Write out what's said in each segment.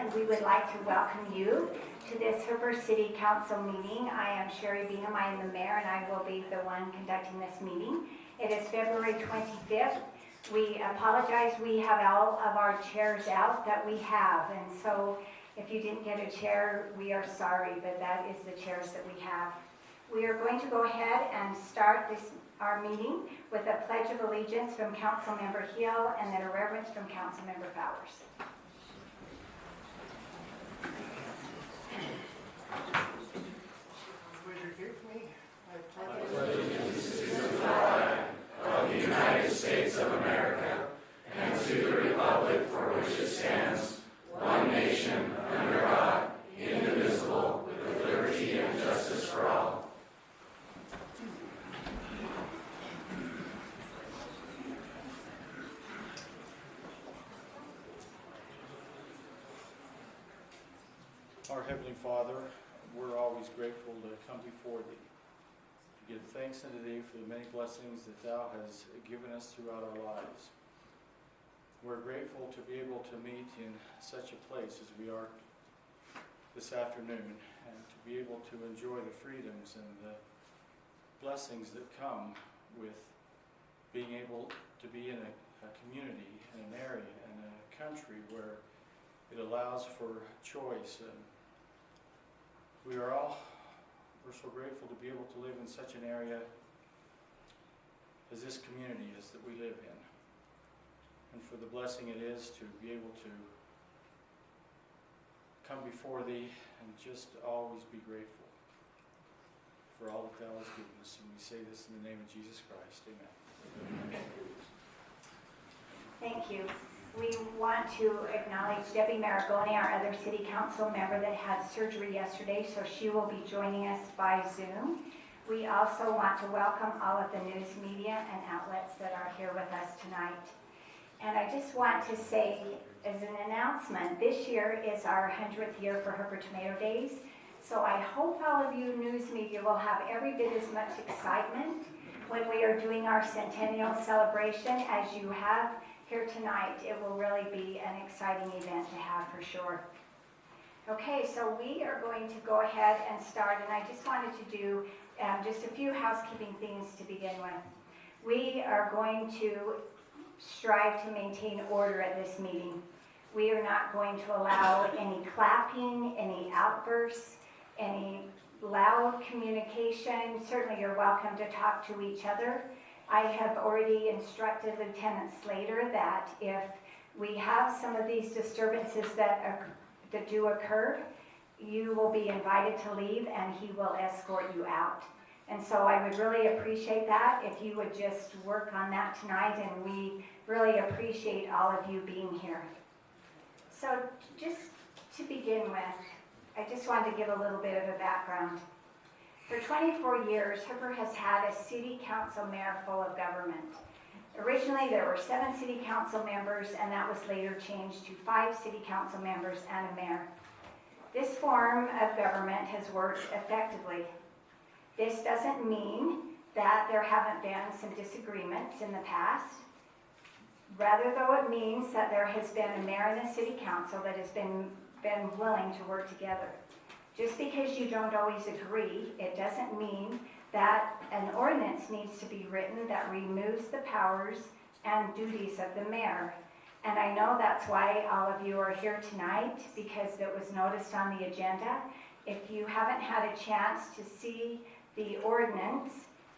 and we would like to welcome you to this Hooper City Council meeting. I am Sherry Bingham, I am the mayor, and I will be the one conducting this meeting. It is February 25th. We apologize, we have all of our chairs out that we have, and so if you didn't get a chair, we are sorry, but that is the chairs that we have. We are going to go ahead and start our meeting with a Pledge of Allegiance from Councilmember Hill and then a reverence from Councilmember Bowers. Would you repeat with me? I pledge allegiance to the flag of the United States of America and to the republic for which it stands, one nation, under God, indivisible, with liberty and justice for all. Our Heavenly Father, we're always grateful to come before Thee, to give thanks unto Thee for the many blessings that Thou hast given us throughout our lives. We're grateful to be able to meet in such a place as we are this afternoon, and to be able to enjoy the freedoms and the blessings that come with being able to be in a community, in an area, in a country where it allows for choice. And we're so grateful to be able to live in such an area as this community is that we live in, and for the blessing it is to be able to come before Thee and just always be grateful for all that Thou hast given us. And we say this in the name of Jesus Christ. Amen. Thank you. We want to acknowledge Debbie Maragoni, our other city council member that had surgery yesterday, so she will be joining us by Zoom. We also want to welcome all of the news media and outlets that are here with us tonight. And I just want to say, as an announcement, this year is our 100th year for Hooper Tomato Days. So I hope all of you news media will have every bit as much excitement when we are doing our centennial celebration as you have here tonight. It will really be an exciting event to have for sure. Okay, so we are going to go ahead and start, and I just wanted to do just a few housekeeping things to begin with. We are going to strive to maintain order at this meeting. We are not going to allow any clapping, any outbursts, any loud communication. Certainly you're welcome to talk to each other. I have already instructed Lieutenant Slater that if we have some of these disturbances that do occur, you will be invited to leave and he will escort you out. And so I would really appreciate that if you would just work on that tonight, and we really appreciate all of you being here. So just to begin with, I just wanted to give a little bit of a background. For 24 years, Hooper has had a city council mayor full of government. Originally, there were 7 city council members, and that was later changed to 5 city council members and a mayor. This form of government has worked effectively. This doesn't mean that there haven't been some disagreements in the past. Rather, though, it means that there has been a mayor and a city council that has been willing to work together. Just because you don't always agree, it doesn't mean that an ordinance needs to be written that removes the powers and duties of the mayor. And I know that's why all of you are here tonight, because it was noticed on the agenda. If you haven't had a chance to see the ordinance,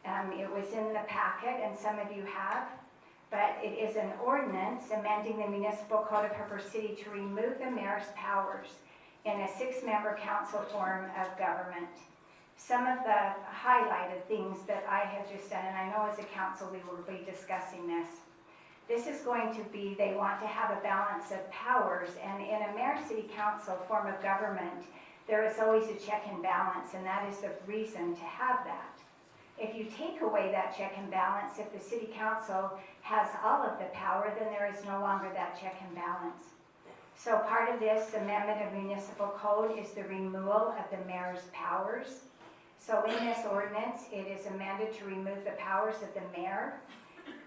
it was in the packet, and some of you have. But it is an ordinance amending the Municipal Code of Hooper City to remove the mayor's powers in a 6-member council form of government. Some of the highlighted things that I have just done, and I know as a council we will be discussing this. This is going to be, they want to have a balance of powers, and in a mayor-city council form of government, there is always a check and balance, and that is the reason to have that. If you take away that check and balance, if the city council has all of the power, then there is no longer that check and balance. So part of this amendment of municipal code is the removal of the mayor's powers. So in this ordinance, it is amended to remove the powers of the mayor.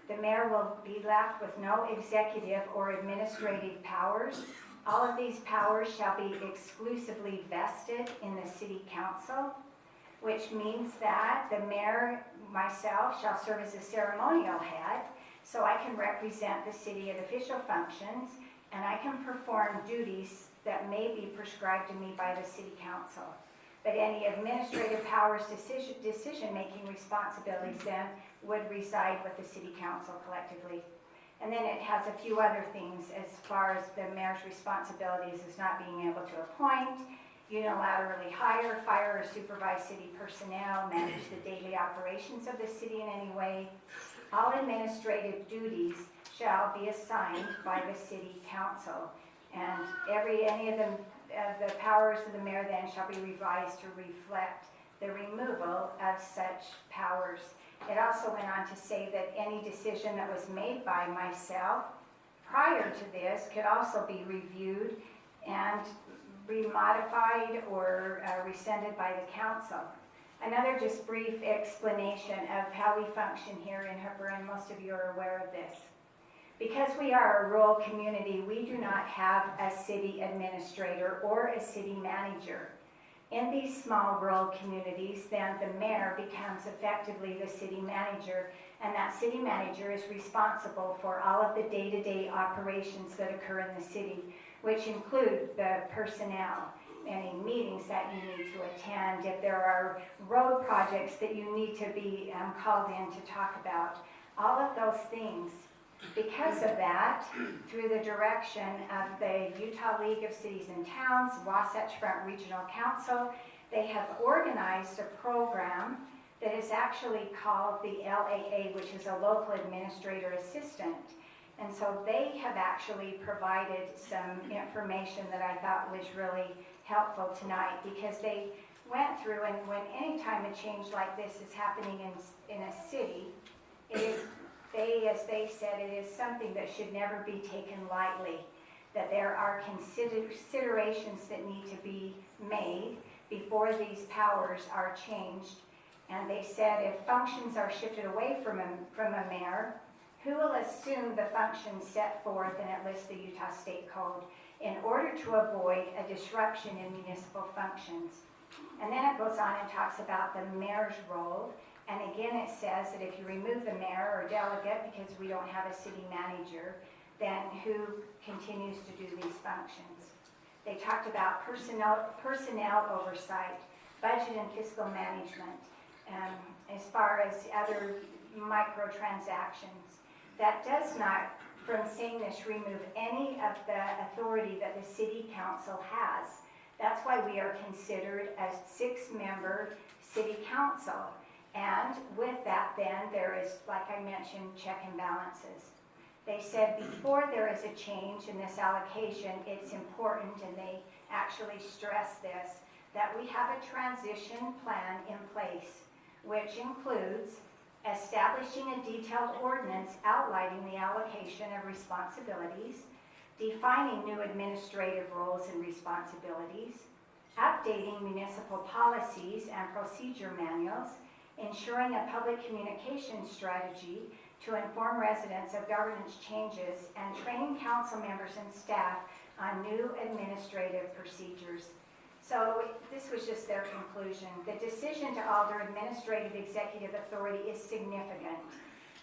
The mayor will be left with no executive or administrative powers All of these powers shall be exclusively vested in the city council, which means that the mayor, myself, shall serve as a ceremonial head, so I can represent the city at official functions, and I can perform duties that may be prescribed to me by the city council. But any administrative powers, decision-making responsibilities then would reside with the city council collectively. And then it has a few other things as far as the mayor's responsibilities is not being able to appoint, unilaterally hire, fire, or supervise city personnel, manage the daily operations of the city in any way. All administrative duties shall be assigned by the city council. And any of the powers of the mayor then shall be revised to reflect the removal of such powers. It also went on to say that any decision that was made by myself prior to this could also be reviewed and remodified or rescinded by the council. Another just brief explanation of how we function here in Hooper, and most of you are aware of this. Because we are a rural community, we do not have a city administrator or a city manager. In these small rural communities, then the mayor becomes effectively the city manager, and that city manager is responsible for all of the day-to-day operations that occur in the city, which include the personnel, any meetings that you need to attend, if there are road projects that you need to be called in to talk about, all of those things. Because of that, through the direction of the Utah League of Cities and Towns, Wasatch Front Regional Council, they have organized a program that is actually called the LAA, which is a Local Administrator Assistant. And so they have actually provided some information that I thought was really helpful tonight, because they went through, and when any time a change like this is happening in a city, it is as they said, it is something that should never be taken lightly, that there are considerations that need to be made before these powers are changed. And they said if functions are shifted away from a mayor, who will assume the functions set forth in at least the Utah State Code in order to avoid a disruption in municipal functions? And then it goes on and talks about the mayor's role. And again, it says that if you remove the mayor or delegate because we don't have a city manager, then who continues to do these functions? They talked about personnel oversight, budget and fiscal management, as far as other microtransactions. That does not, from saying this, remove any of the authority that the city council has. That's why we are considered a 6-member city council. And with that then, there is, like I mentioned, check and balances. They said before there is a change in this allocation, it's important, and they actually stress this, that we have a transition plan in place, which includes establishing a detailed ordinance outlining the allocation of responsibilities, defining new administrative roles and responsibilities, updating municipal policies and procedure manuals, ensuring a public communication strategy to inform residents of governance changes, and training council members and staff on new administrative procedures. So this was just their conclusion. The decision to alter administrative executive authority is significant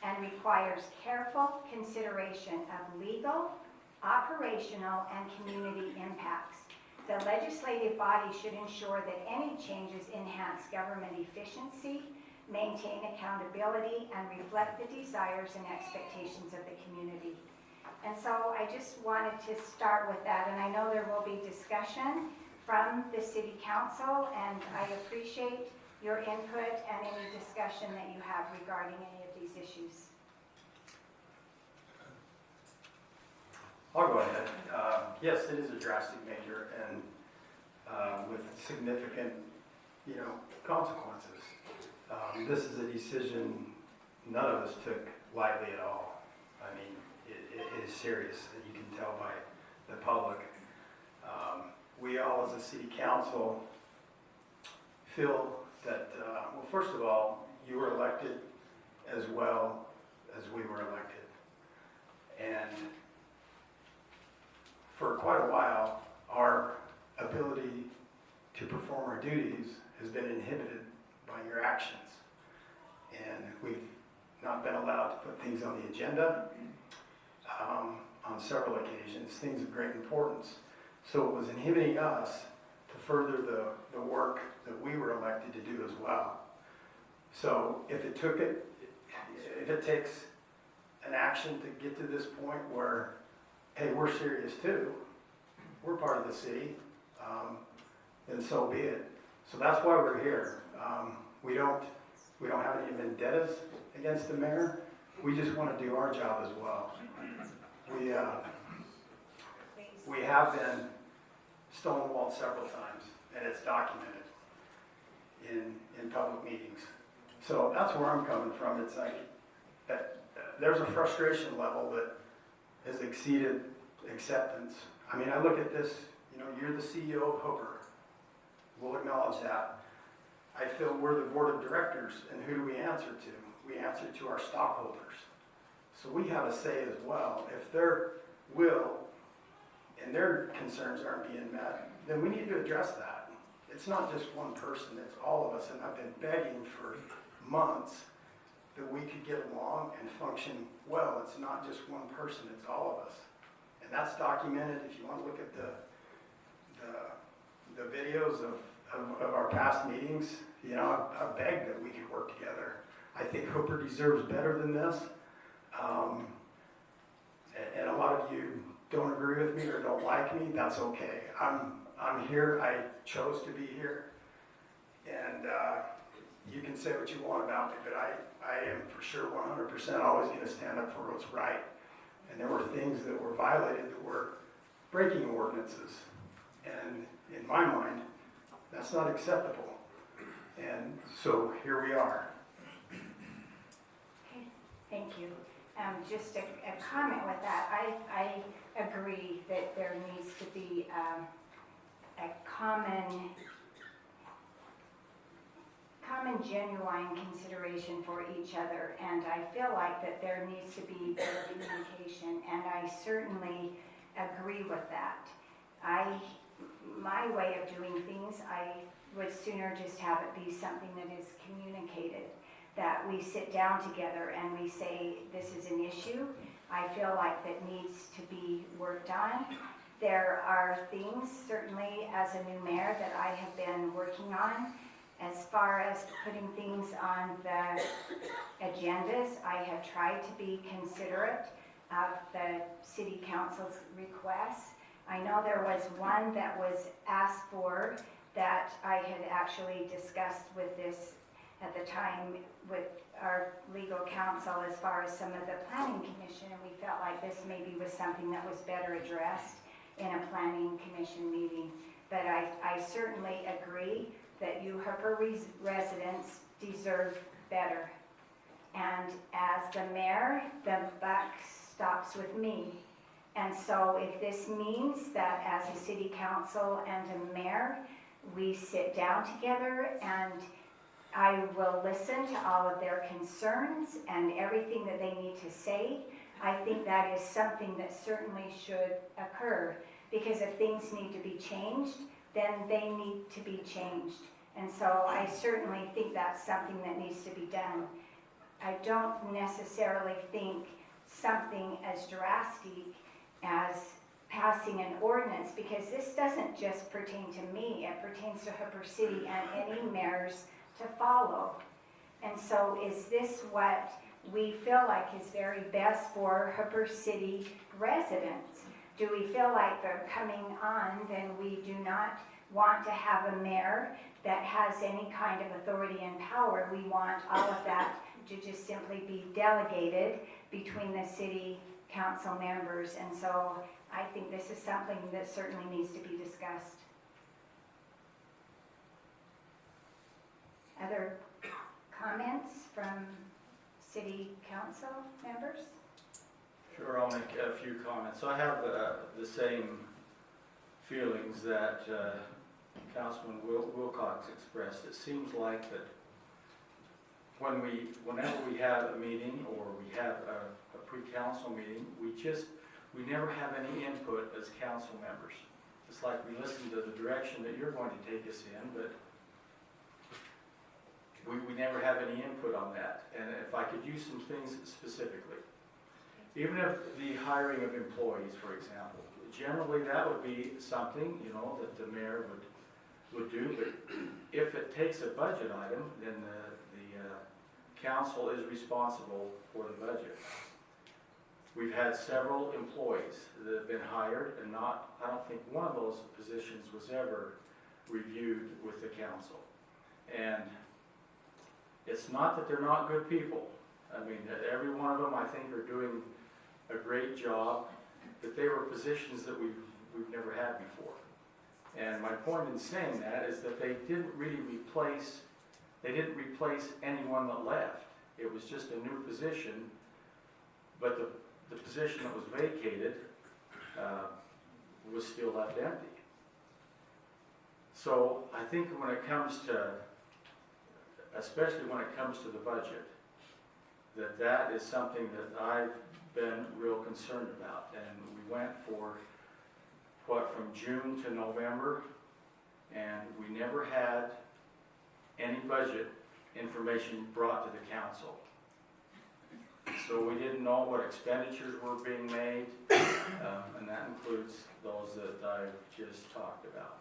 and requires careful consideration of legal, operational, and community impacts. The legislative body should ensure that any changes enhance government efficiency, maintain accountability, and reflect the desires and expectations of the community. And so I just wanted to start with that, and I know there will be discussion from the City Council, and I appreciate your input and any discussion that you have regarding any of these issues. I'll go ahead. Yes, it is a drastic measure, and with significant, consequences. This is a decision none of us took lightly at all. I mean, it is serious, and you can tell by the public. We all, as a city council, feel that, well, first of all, you were elected as well as we were elected. And for quite a while, our ability to perform our duties has been inhibited by your actions. And we've not been allowed to put things on the agenda on several occasions, things of great importance. So it was inhibiting us to further the work that we were elected to do as well. So if it takes an action to get to this point where, hey, we're serious too, we're part of the city, then so be it. So that's why we're here. We don't have any vendettas against the mayor. We just want to do our job as well. We have been stonewalled several times, and it's documented in public meetings. So that's where I'm coming from. It's like that there's a frustration level that has exceeded acceptance. I mean, I look at this, you're the CEO of Hooper. We'll acknowledge that. I feel we're the board of directors, and who do we answer to? We answer to our stockholders. So we have a say as well. If their will and their concerns aren't being met, then we need to address that. It's not just one person, it's all of us, and I've been begging for months that we could get along and function well. It's not just one person, it's all of us. And that's documented. If you want to look at the videos of our past meetings, I begged that we could work together. I think Hooper deserves better than this. And a lot of you don't agree with me or don't like me, that's okay. I'm here, I chose to be here. And you can say what you want about me, but I am for sure 100% always going to stand up for what's right. And there were things that were violated that were breaking ordinances. And in my mind, that's not acceptable. And so here we are. Okay, thank you. Just a comment with that. I agree that there needs to be a common genuine consideration for each other, and I feel like that there needs to be better communication, and I certainly agree with that. My way of doing things, I would sooner just have it be something that is communicated, that we sit down together and we say, this is an issue I feel like that needs to be worked on. There are things, certainly as a new mayor, that I have been working on. As far as putting things on the agendas, I have tried to be considerate of the city council's requests. I know there was one that was asked for that I had actually discussed with this at the time with our legal counsel as far as some of the planning commission, and we felt like this maybe was something that was better addressed in a planning commission meeting. But I certainly agree that you Hooper residents deserve better. And as the mayor, the buck stops with me. And so if this means that as a city council and a mayor, we sit down together and I will listen to all of their concerns and everything that they need to say, I think that is something that certainly should occur. Because if things need to be changed, then they need to be changed. And so I certainly think that's something that needs to be done. I don't necessarily think something as drastic as passing an ordinance, because this doesn't just pertain to me, it pertains to Hooper City and any mayors to follow. And so is this what we feel like is very best for Hooper City residents? Do we feel like they're coming on, then we do not want to have a mayor that has any kind of authority and power. We want all of that to just simply be delegated between the city council members. And so I think this is something that certainly needs to be discussed. Other comments from city council members? Sure, I'll make a few comments. I have the same feelings that Councilman Wilcox expressed. It seems like that whenever we have a meeting or we have a pre-council meeting, we we never have any input as council members. It's like we listen to the direction that you're going to take us in, but we never have any input on that. And if I could use some things specifically, even if the hiring of employees, for example, generally that would be something, you know, that the mayor would do, but if it takes a budget item, then the council is responsible for the budget. We've had several employees that have been hired, and I don't think one of those positions was ever reviewed with the council. And it's not that they're not good people. I mean, every one of them, I think, are doing a great job, but they were positions that we've never had before. And my point in saying that is that they didn't really replace anyone that left. It was just a new position, but the position that was vacated was still left empty. So I think when it comes to, especially when it comes to the budget, that is something that I've been real concerned about. And we went for, from June to November, and we never had any budget information brought to the council. So we didn't know what expenditures were being made, and that includes those that I've just talked about.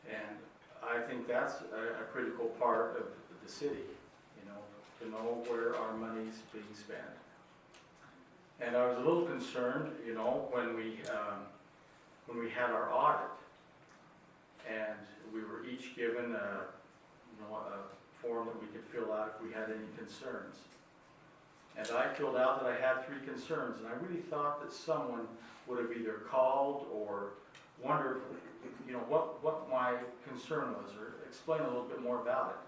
And I think that's a critical part of the city, you know, to know where our money's being spent. And I was a little concerned, you know, when we had our audit, and we were each given a form that we could fill out if we had any concerns. And I filled out that I had 3 concerns, and I really thought that someone would have either called or wondered, you know, what my concern was, or explain a little bit more about it.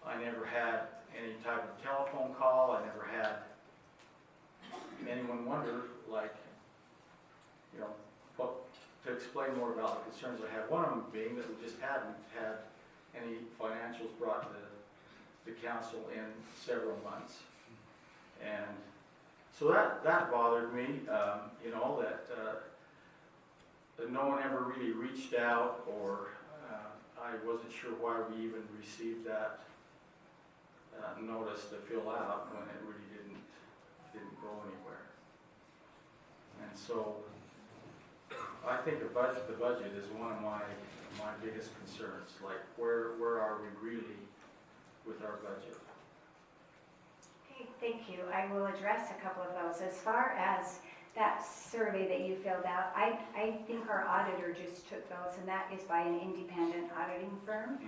I never had any type of telephone call. I never had anyone wonder, like, you know, to explain more about the concerns I had. One of them being that we just hadn't had any financials brought to the council in several months. And so that bothered me, you know, that no one ever really reached out, or I wasn't sure why we even received that notice to fill out when it really didn't go anywhere. And so I think the budget is one of my biggest concerns. Like, where are we really with our budget? Okay, thank you. I will address a couple of those. As far as that survey that you filled out, I think our auditor just took those, and that is by an independent auditing firm.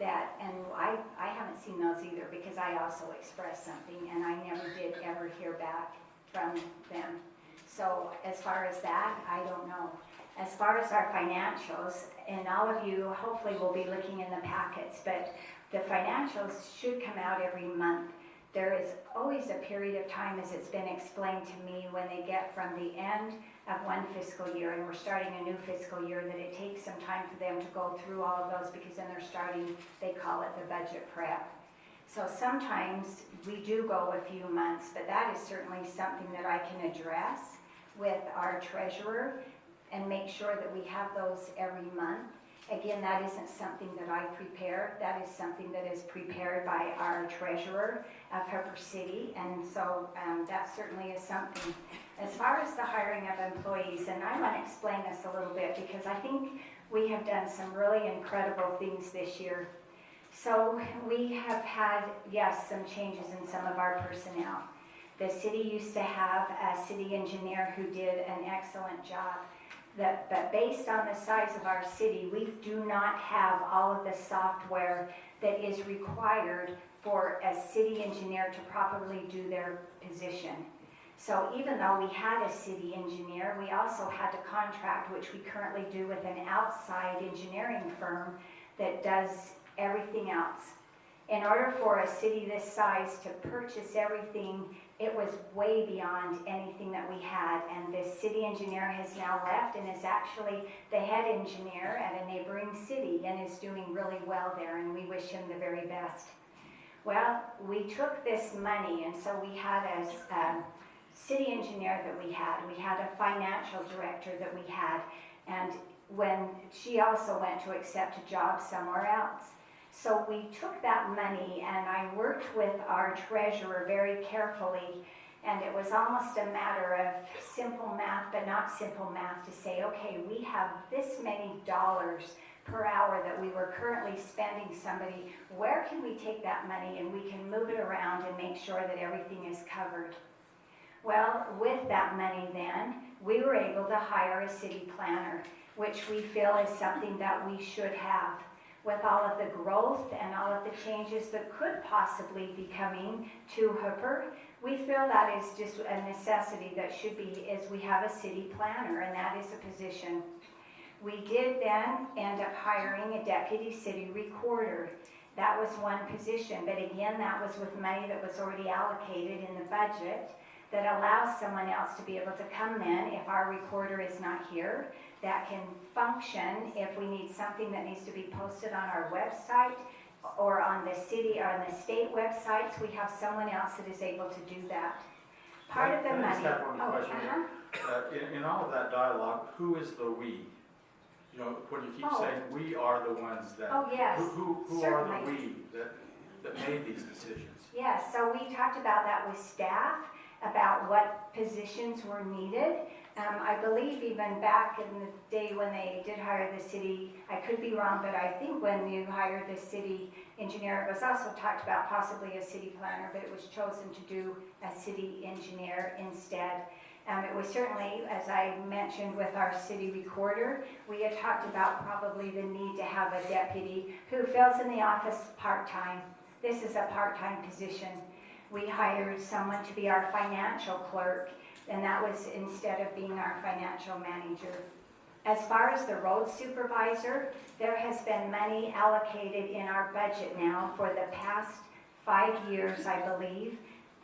And I haven't seen those either, because I also expressed something, and I never did ever hear back from them. So as far as that, I don't know. As far as our financials, and all of you hopefully will be looking in the packets, but the financials should come out every month. There is always a period of time, as it's been explained to me, when they get from the end of one fiscal year, and we're starting a new fiscal year, that it takes some time for them to go through all of those, because then they're starting, they call it the budget prep. So sometimes we do go a few months, but that is certainly something that I can address with our treasurer and make sure that we have those every month. Again, that isn't something that I prepare. That is something that is prepared by our treasurer of Hooper City, and so that certainly is something. As far as the hiring of employees, and I want to explain this a little bit, because I think we have done some really incredible things this year. So we have had, yes, some changes in some of our personnel. The city used to have a city engineer who did an excellent job. But based on the size of our city, we do not have all of the software that is required for a city engineer to properly do their position. So even though we had a city engineer, we also had to contract, which we currently do with an outside engineering firm that does everything else. In order for a city this size to purchase everything, it was way beyond anything that we had, and this city engineer has now left and is actually the head engineer at a neighboring city and is doing really well there, and we wish him the very best. Well, we took this money, and so we had a city engineer that we had a financial director that we had, and when she also went to accept a job somewhere else. So we took that money and I worked with our treasurer very carefully, and it was almost a matter of simple math, but not simple math, to say, okay, we have this many dollars per hour that we were currently spending somebody. Where can we take that money and we can move it around and make sure that everything is covered? Well, with that money then, we were able to hire a city planner, which we feel is something that we should have. With all of the growth and all of the changes that could possibly be coming to Hooper, we feel that is just a necessity that should be, is we have a city planner, and that is a position. We did then end up hiring a deputy city recorder. That was one position, but again, that was with money that was already allocated in the budget that allows someone else to be able to come in if our recorder is not here, that can function if we need something that needs to be posted on our website or on the city or on the state websites. We have someone else that is able to do that. Part of the Can I just money. have one question? In all of that dialogue, who is the we? You know, when you keep saying we are the ones that. Oh, yes, Who are certainly. the we that made these decisions? Yes, so we talked about that with staff, about what positions were needed. I believe even back in the day when they did hire the city, I could be wrong, but I think when you hired the city engineer, it was also talked about possibly a city planner, but it was chosen to do a city engineer instead. It was certainly, as I mentioned with our city recorder, we had talked about probably the need to have a deputy who fills in the office part-time. This is a part-time position. We hired someone to be our financial clerk, and that was instead of being our financial manager. As far as the road supervisor, there has been money allocated in our budget now for the past 5 years, I believe,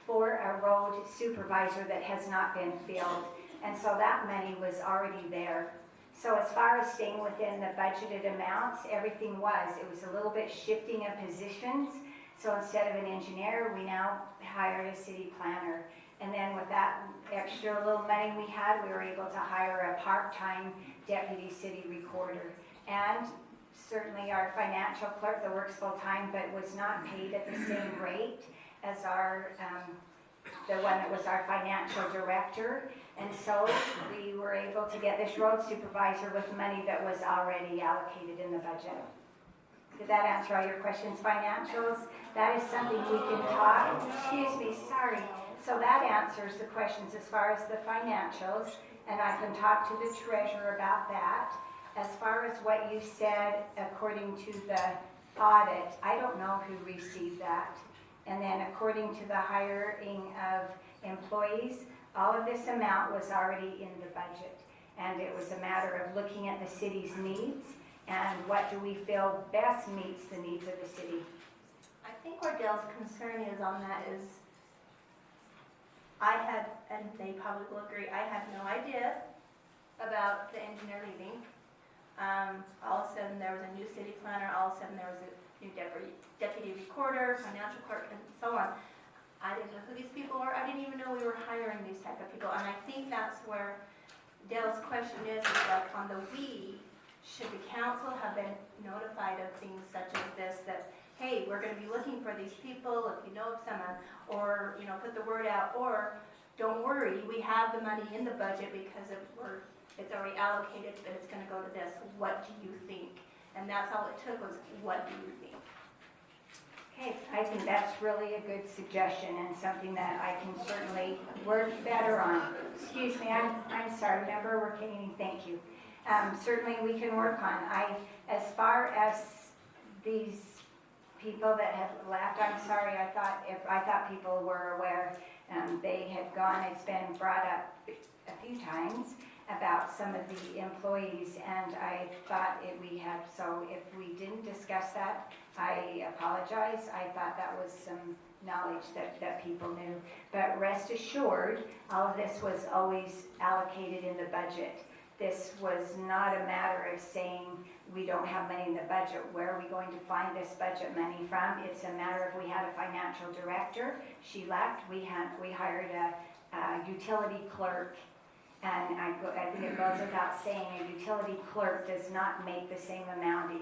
for a road supervisor that has not been filled. And so that money was already there. So as far as staying within the budgeted amounts, everything was. It was a little bit shifting of positions. So instead of an engineer, we now hired a city planner. And then with that extra little money we had, we were able to hire a part-time deputy city recorder. And certainly our financial clerk that works full-time but was not paid at the same rate as our, the one that was our financial director. And so we were able to get this road supervisor with money that was already allocated in the budget. Did that answer all your questions? Financials, that is something we can talk. Excuse me, sorry. So that answers the questions as far as the financials, and I can talk to the treasurer about that. As far as what you said, according to the audit, I don't know who received that. And then according to the hiring of employees, all of this amount was already in the budget. And it was a matter of looking at the city's needs and what do we feel best meets the needs of the city. I think where Dale's concern is on that is, I had, and they probably will agree, I had no idea about the engineer leaving. All of a sudden there was a new city planner, all of a sudden there was a new deputy recorder, financial clerk, and so on. I didn't know who these people were. I didn't even know we were hiring these type of people. And I think that's where Dale's question is like on the we, should the council have been notified of things such as this, that, hey, we're going to be looking for these people, if you know of someone, or, you know, put the word out, or don't worry, we have the money in the budget because it's already allocated, but it's going to go to this. What do you think? And that's all it took was, what do you think? Okay, I think that's really a good suggestion and something that I can certainly work better on. Excuse me, I'm sorry, member, we're kidding, thank you. Certainly we can work on. As far as these people that have left, I'm sorry, I thought people were aware. They had gone, it's been brought up a few times about some of the employees, and I thought we had, so if we didn't discuss that, I apologize. I thought that was some knowledge that people knew. But rest assured, all of this was always allocated in the budget. This was not a matter of saying we don't have money in the budget. Where are we going to find this budget money from? It's a matter of we had a financial director. She left. We hired utility clerk, and I think it goes without saying, a utility clerk does not make the same amount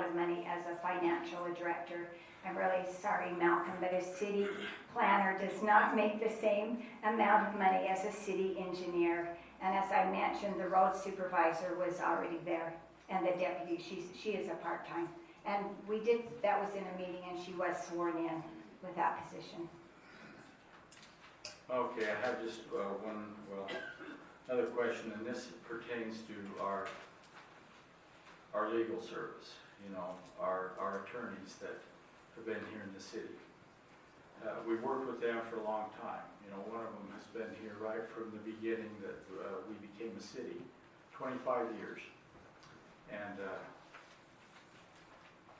of money as a financial director. I'm really sorry, Malcolm, but a city planner does not make the same amount of money as a city engineer. And as I mentioned, the road supervisor was already there, and the deputy, she is a part-time. And that was in a meeting, and she was sworn in with that position. Okay, I have just another question, and this pertains to our legal service, our attorneys that have been here in the city. We've worked with them for a long time. One of them has been here right from the beginning that we became a city, 25 years. And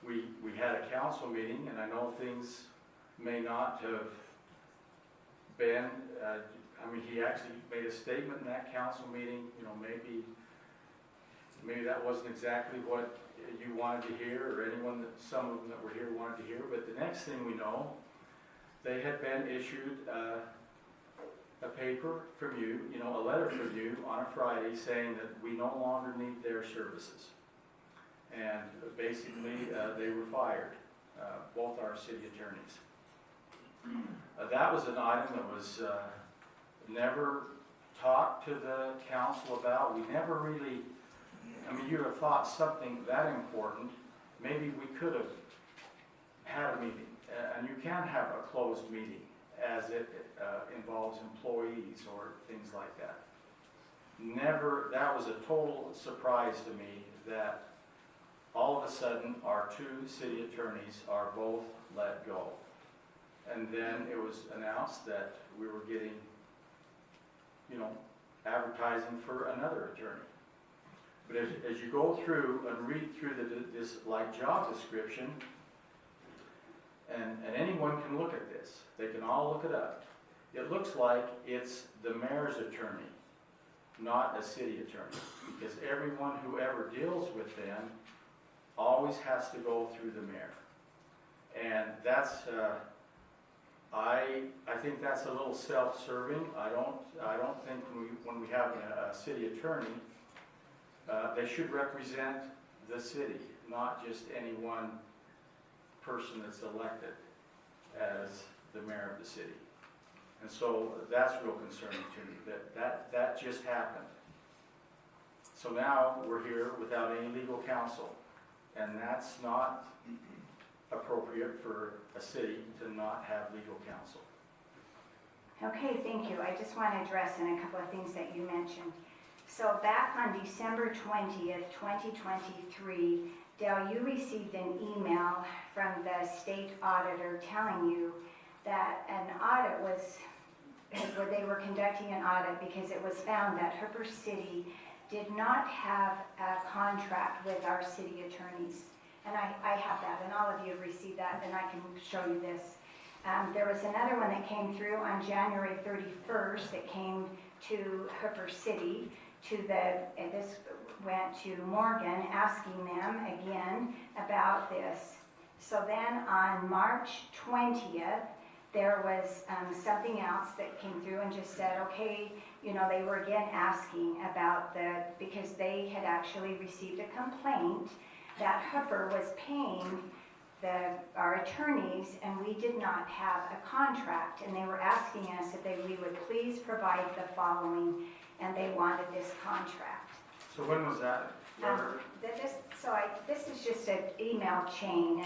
we had a council meeting, and I know things may not have been, he actually made a statement in that council meeting, maybe that wasn't exactly what you wanted to hear, or some of them that were here wanted to hear, but the next thing we know, they had been issued a paper from you, a letter from you on a Friday saying that we no longer need their services. And basically, they were fired, both our city attorneys. That was an item that was never talked to the council about. We never really, you would have thought something that important, maybe we could have had a meeting. And you can have a closed meeting as it involves employees or things like that. That was a total surprise to me that all of a sudden our two city attorneys are both let go. And then it was announced that we were getting, advertising for another attorney. But as you go through and read through this job description, and anyone can look at this, they can all look it up. It looks like it's the mayor's attorney, not a city attorney, because everyone who ever deals with them always has to go through the mayor. And that's, I think that's a little self-serving. I don't think when we have a city attorney, they should represent the city, not just any one person that's elected as the mayor of the city. And so that's real concerning to me, that just happened. So now we're here without any legal counsel, and that's not appropriate for a city to not have legal counsel. Okay, thank you. I just want to address a couple of things that you mentioned. So back on December 20th, 2023, Dale, you received an email from the state auditor telling you that an audit where they were conducting an audit because it was found that Hooper City did not have a contract with our city attorneys. And I have that, and all of you have received that, and I can show you this. There was another one that came through on January 31st that came to Hooper City, and this went to Morgan, asking them again about this. So then on March 20th, there was something else that came through and just said, okay, they were again asking about because they had actually received a complaint that Hooper was paying our attorneys, and we did not have a contract, and they were asking us if we would please provide the following, and they wanted this contract. So when was that? This is just an email chain,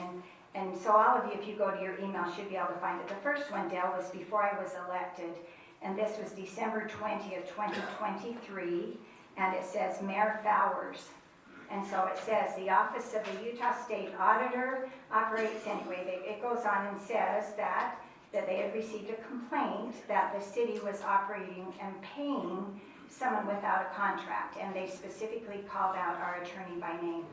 and so all of you, if you go to your email, should be able to find it. The first one, Dale, was before I was elected, and this was December 20th, 2023, and it says Mayor Fowers. And so it says, the Office of the Utah State Auditor operates anyway. It goes on and says that they had received a complaint that the city was operating and paying someone without a contract, and they specifically called out our attorney by name.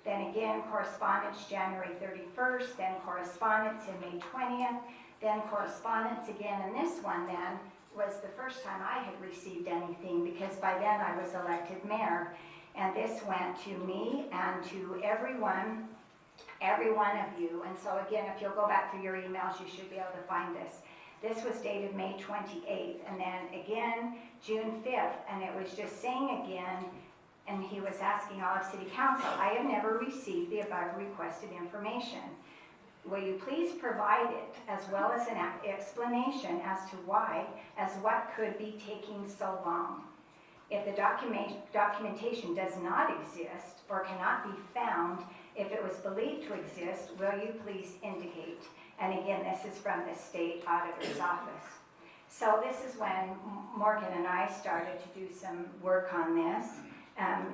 Then again, correspondence January 31st, then correspondence in May 20th, then correspondence again, and this one then was the first time I had received anything, because by then I was elected mayor. And this went to me and to every one of you. And so again, if you'll go back through your emails, you should be able to find this. This was dated May 28th, and then again, June 5th, and it was just saying again, and he was asking all of City Council, I have never received the above requested information. Will you please provide it, as well as an explanation as to why, as what could be taking so long? If the documentation does not exist or cannot be found, if it was believed to exist, will you please indicate? And again, this is from the State Auditor's Office. So this is when Morgan and I started to do some work on this.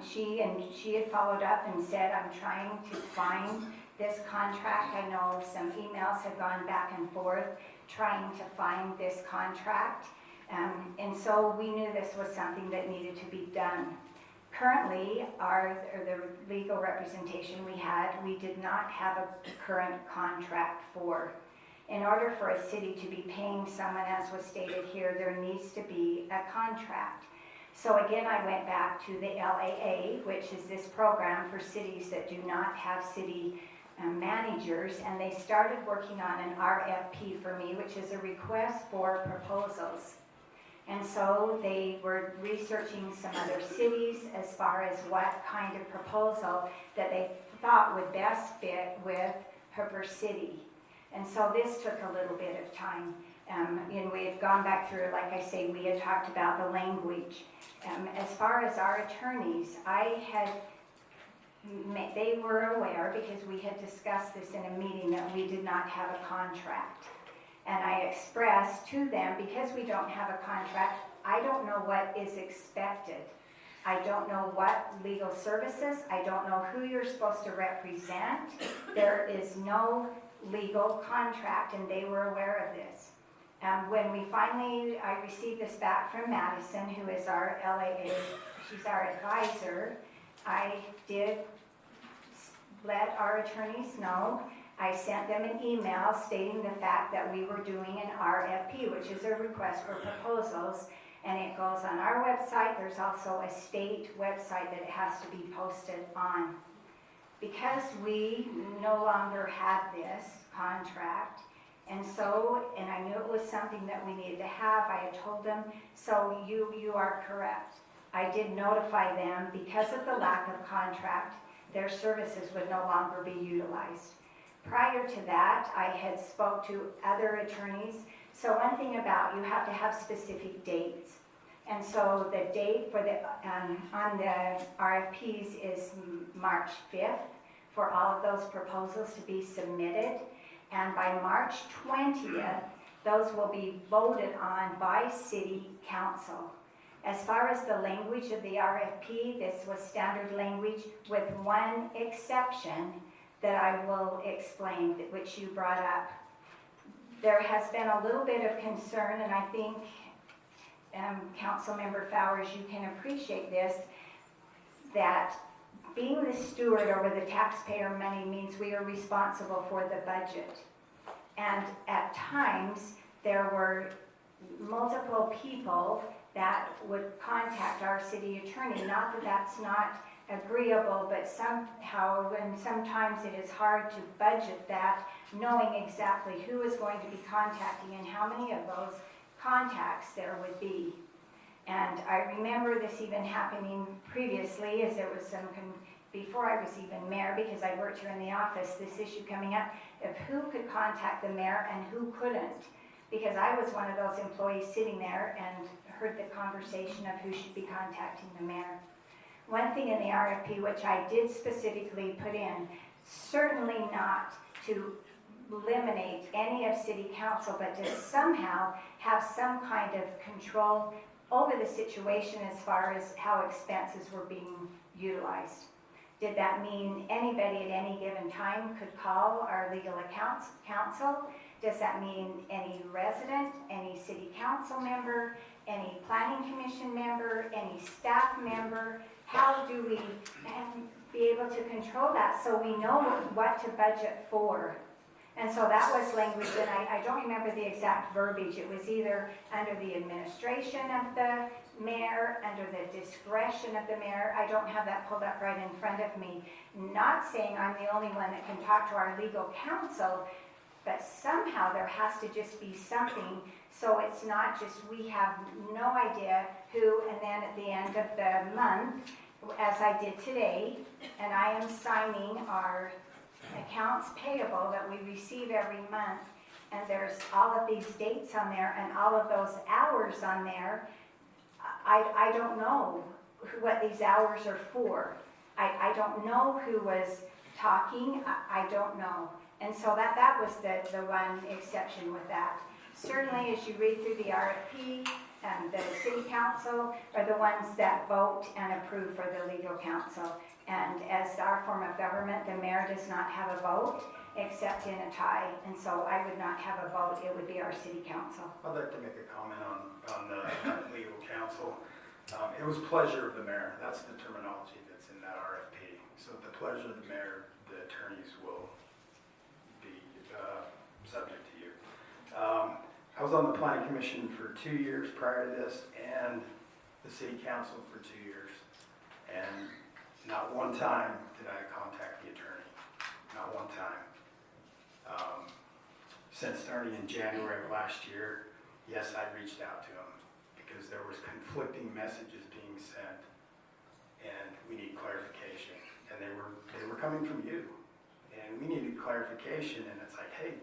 She had followed up and said, I'm trying to find this contract. I know some emails had gone back and forth trying to find this contract. And so we knew this was something that needed to be done. Currently, the legal representation we did not have a current contract for. In order for a city to be paying someone, as was stated here, there needs to be a contract. So again, I went back to the LAA, which is this program for cities that do not have city managers, and they started working on an RFP for me, which is a request for proposals. And so they were researching some other cities as far as what kind of proposal that they thought would best fit with Heber City. And so this took a little bit of time. And we had gone back through, like I say, we had talked about the language. As far as our attorneys, they were aware, because we had discussed this in a meeting, that we did not have a contract. And I expressed to them, because we don't have a contract, I don't know what is expected. I don't know what legal services, I don't know who you're supposed to represent. There is no legal contract, and they were aware of this. When I received this back from Madison, who is our LAA, she's our advisor, I did let our attorneys know. I sent them an email stating the fact that we were doing an RFP, which is a request for proposals, and it goes on our website. There's also a state website that it has to be posted on. Because we no longer had this contract, and I knew it was something that we needed to have, I had told them, so you are correct. I did notify them, because of the lack of contract, their services would no longer be utilized. Prior to that, I had spoke to other attorneys. So one thing about, you have to have specific dates. And so the date for on the RFPs is March 5th for all of those proposals to be submitted. And by March 20th, those will be voted on by City Council. As far as the language of the RFP, this was standard language with one exception that I will explain, which you brought up. There has been a little bit of concern, and I think, Councilmember Fowers, you can appreciate this, that being the steward over the taxpayer money means we are responsible for the budget. And at times, there were multiple people that would contact our city attorney. Not that that's not agreeable, but somehow, when sometimes it is hard to budget that, knowing exactly who is going to be contacting and how many of those contacts there would be. And I remember this even happening previously, as there was before I was even mayor, because I worked here in the office, this issue coming up of who could contact the mayor and who couldn't. Because I was one of those employees sitting there and heard the conversation of who should be contacting the mayor. One thing in the RFP, which I did specifically put in, certainly not to eliminate any of city council, but to somehow have some kind of control over the situation as far as how expenses were being utilized. Did that mean anybody at any given time could call our legal counsel? Does that mean any resident, any city council member, any planning commission member, any staff member? How do we be able to control that so we know what to budget for? And so that was language, and I don't remember the exact verbiage. It was either under the administration of the mayor, under the discretion of the mayor. I don't have that pulled up right in front of me. Not saying I'm the only one that can talk to our legal counsel, but somehow there has to just be something, so it's not just we have no idea who, and then at the end of the month, as I did today, and I am signing our accounts payable that we receive every month, and there's all of these dates on there and all of those hours on there. I don't know what these hours are for. I don't know who was talking. I don't know. And so that was the one exception with that. Certainly, as you read through the RFP, the city council are the ones that vote and approve for the legal counsel. And as our form of government, the mayor does not have a vote except in a tie. And so I would not have a vote. It would be our city council. I'd like to make a comment on the legal counsel. It was pleasure of the mayor. That's the terminology that's in that RFP. So at the pleasure of the mayor, the attorneys will be subject to you. I was on the planning commission for 2 years prior to this, and the city council for 2 years. And not one time did I contact the attorney. Not one time. Since starting in January of last year, yes, I reached out to him because there was conflicting messages being sent, and we need clarification. And they were coming from you, and we needed clarification. And it's like, hey,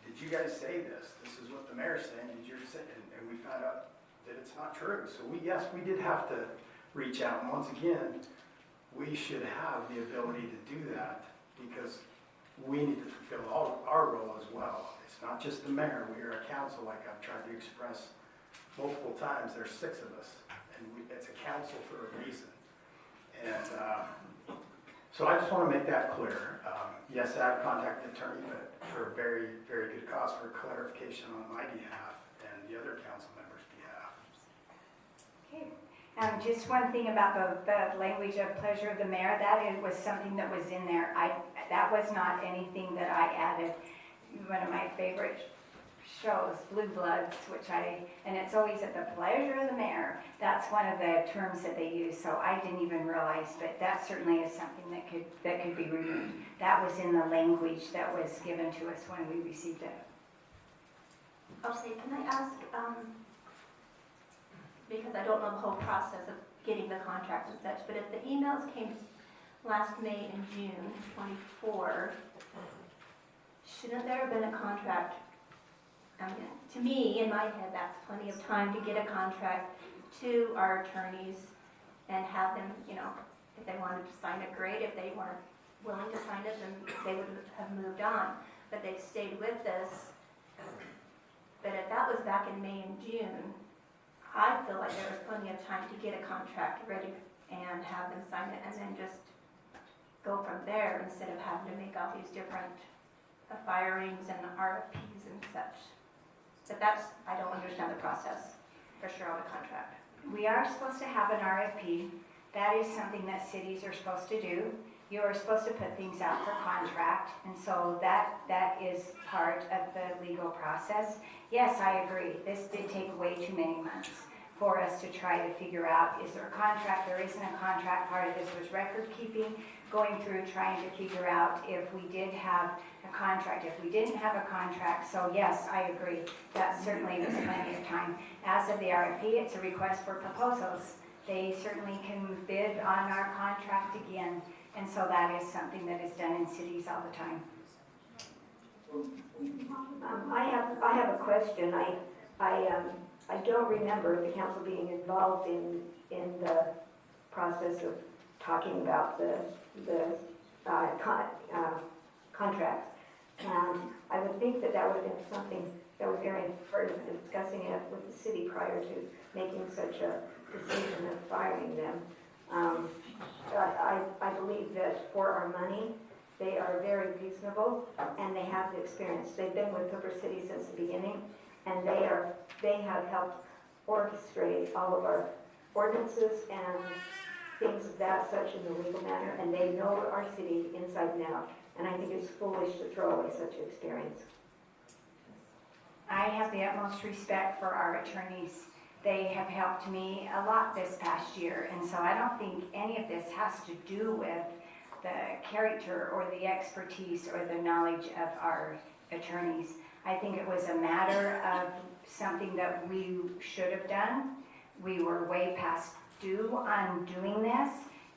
did you guys say this? This is what the mayor's saying. Did you say? And we found out that it's not true. So we did have to reach out. And once again, we should have the ability to do that because we need to fulfill our role as well. It's not just the mayor. We are a council, like I've tried to express multiple times. There's 6 of us, and it's a council for a reason. And so I just want to make that clear. Yes, I've contacted the attorney, but for a very, very good cause, for clarification on my behalf and the other council members' behalf. Okay. Just one thing about the language of pleasure of the mayor, was something that was in there. That was not anything that I added. One of my favorite shows, Blue Bloods, and it's always at the pleasure of the mayor. That's one of the terms that they use, so I didn't even realize, but that certainly is something that could be removed. That was in the language that was given to us when we received it. Okay, can I ask, because I don't know the whole process of getting the contract and such, but if the emails came last May and June 24, shouldn't there have been a contract? To me, in my head, that's plenty of time to get a contract to our attorneys and have them, if they wanted to sign it, great. If they weren't willing to sign it, then they would have moved on. But they've stayed with us. But if that was back in May and June, I feel like there was plenty of time to get a contract ready and have them sign it and then just go from there instead of having to make all these different firings and RFPs and such. But I don't understand the process for sure on a contract. We are supposed to have an RFP. That is something that cities are supposed to do. You are supposed to put things out for contract, and so that is part of the legal process. Yes, I agree. This did take way too many months for us to try to figure out, is there a contract, there isn't a contract. Part of this was record keeping, going through trying to figure out if we did have a contract, if we didn't have a contract. So yes, I agree. That certainly was plenty of time. As of the RFP, it's a request for proposals. They certainly can bid on our contract again. And so that is something that is done in cities all the time. I have a question. I don't remember the council being involved in the process of talking about the contracts. And I would think that would have been something that was very important in discussing it with the city prior to making such a decision of firing them. I believe that for our money, they are very reasonable and they have the experience. They've been with Hooper City since the beginning, and they have helped orchestrate all of our ordinances and things of that such in the legal manner, and they know our city inside and out. And I think it's foolish to throw away such experience. I have the utmost respect for our attorneys. They have helped me a lot this past year, and so I don't think any of this has to do with the character or the expertise or the knowledge of our attorneys. I think it was a matter of something that we should have done. We were way past due on doing this,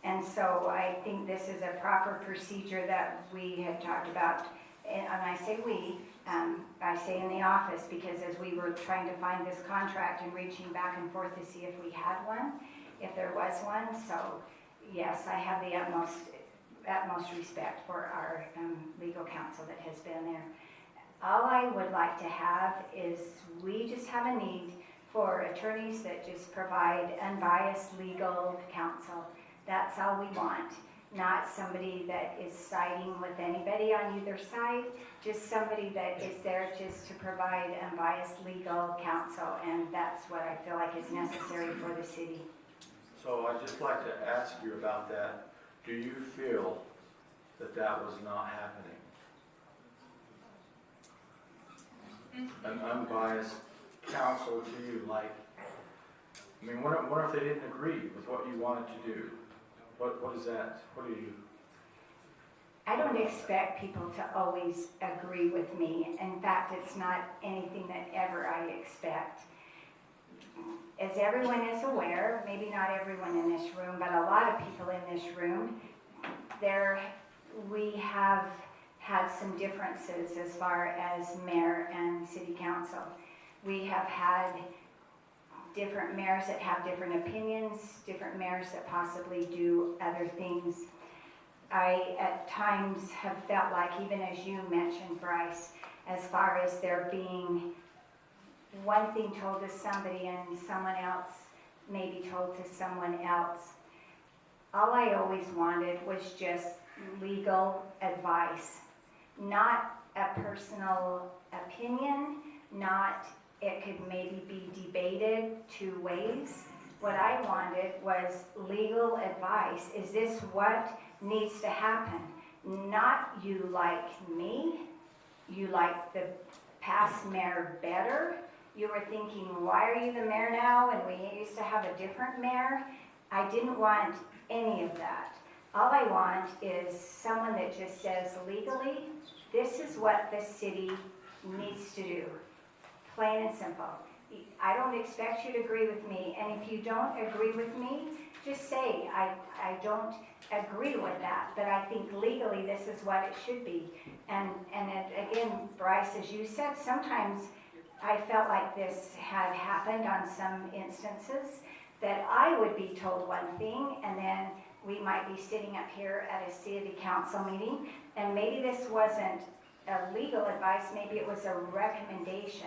and so I think this is a proper procedure that we had talked about. And I say we, I say in the office, because as we were trying to find this contract and reaching back and forth to see if we had one, if there was one, so yes, I have the utmost respect for our legal counsel that has been there. All I would like to have is, we just have a need for attorneys that just provide unbiased legal counsel. That's all we want. Not somebody that is siding with anybody on either side, just somebody that is there just to provide unbiased legal counsel, and that's what I feel like is necessary for the city. So I'd just like to ask you about that. Do you feel that that was not happening? An unbiased counsel to you, like, I mean, what if they didn't agree with what you wanted to do? What is that? What do you? I don't expect people to always agree with me. In fact, it's not anything that ever I expect. As everyone is aware, maybe not everyone in this room, but a lot of people in this room, we have had some differences as far as mayor and city council. We have had different mayors that have different opinions, different mayors that possibly do other things. I, at times, have felt like, even as you mentioned, Bryce, as far as there being one thing told to somebody and someone else maybe told to someone else. All I always wanted was just legal advice, not a personal opinion, not it could maybe be debated two ways. What I wanted was legal advice. Is this what needs to happen? Not you like me, you like the past mayor better. You were thinking, why are you the mayor now and we used to have a different mayor? I didn't want any of that. All I want is someone that just says legally, this is what the city needs to do. Plain and simple. I don't expect you to agree with me, and if you don't agree with me, just say, I don't agree with that, but I think legally this is what it should be. And again, Bryce, as you said, sometimes I felt like this had happened on some instances, that I would be told one thing, and then we might be sitting up here at a city council meeting, and maybe this wasn't a legal advice, maybe it was a recommendation.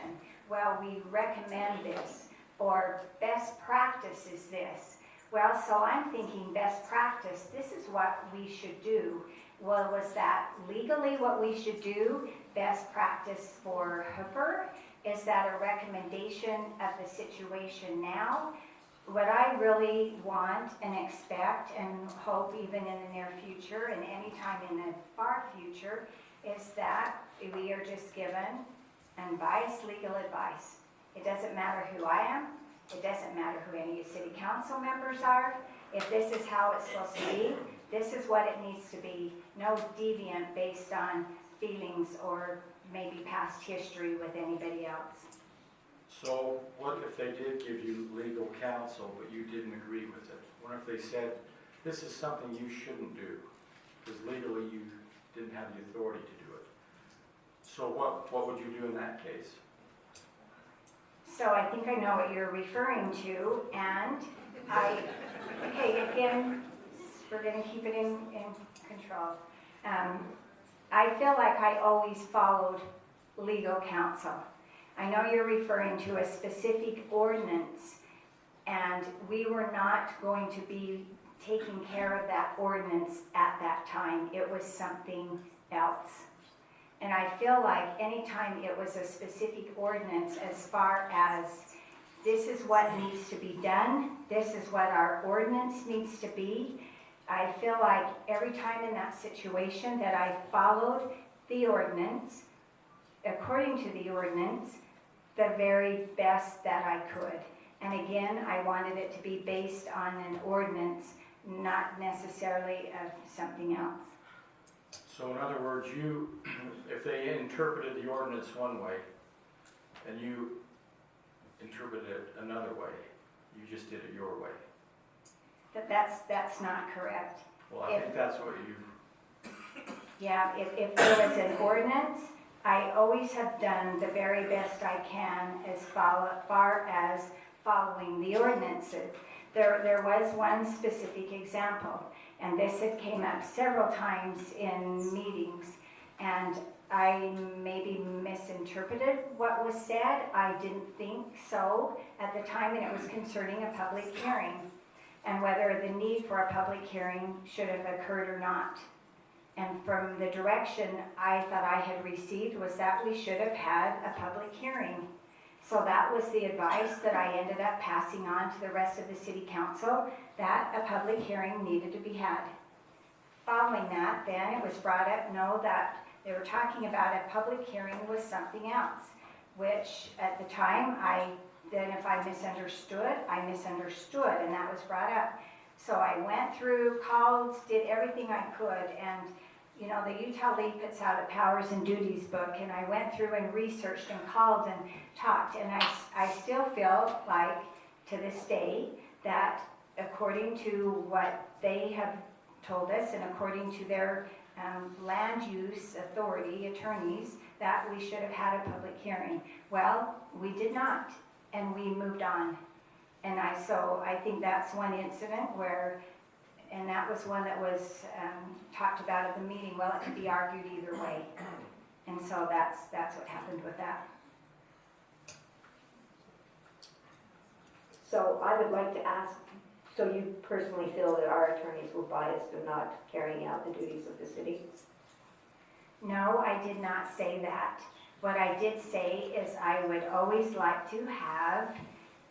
Well, we recommend this, or best practice is this. Well, so I'm thinking best practice, this is what we should do. Well, was that legally what we should do? Best practice for Hooper? Is that a recommendation of the situation now? What I really want and expect and hope even in the near future and any time in the far future is that we are just given unbiased legal advice. It doesn't matter who I am. It doesn't matter who any city council members are. If this is how it's supposed to be, this is what it needs to be. No deviant based on feelings or maybe past history with anybody else. So what if they did give you legal counsel, but you didn't agree with it? What if they said, this is something you shouldn't do, because legally you didn't have the authority to do it? So what would you do in that case? So I think I know what you're referring to, and okay, again, we're going to keep it in control. I feel like I always followed legal counsel. I know you're referring to a specific ordinance, and we were not going to be taking care of that ordinance at that time. It was something else. And I feel like anytime it was a specific ordinance as far as this is what needs to be done, this is what our ordinance needs to be, I feel like every time in that situation that I followed the ordinance, according to the ordinance, the very best that I could. And again, I wanted it to be based on an ordinance, not necessarily of something else. So in other words, if they interpreted the ordinance one way and you interpreted it another way, you just did it your way. That's not correct. Well, I think that's what you, Yeah, if there was an ordinance, I always have done the very best I can as far as following the ordinances. There was one specific example, and this had came up several times in meetings, and I maybe misinterpreted what was said. I didn't think so at the time, and it was concerning a public hearing, and whether the need for a public hearing should have occurred or not. And from the direction I thought I had received was that we should have had a public hearing. So that was the advice that I ended up passing on to the rest of the city council, that a public hearing needed to be had. Following that, then it was brought up, no, that they were talking about a public hearing was something else, which at the time, if I misunderstood, and that was brought up. So I went through, called, did everything I could, and you know, the Utah League puts out a Powers and Duties book, and I went through and researched and called and talked, and I still feel like, to this day, that according to what they have told us, and according to their land use authority attorneys, that we should have had a public hearing. Well, we did not, and we moved on. And so I think that's one incident where, and that was one that was talked about at the meeting. Well, it could be argued either way. And so that's what happened with that. So I would like to ask, so you personally feel that our attorneys were biased in not carrying out the duties of the city? No, I did not say that. What I did say is I would always like to have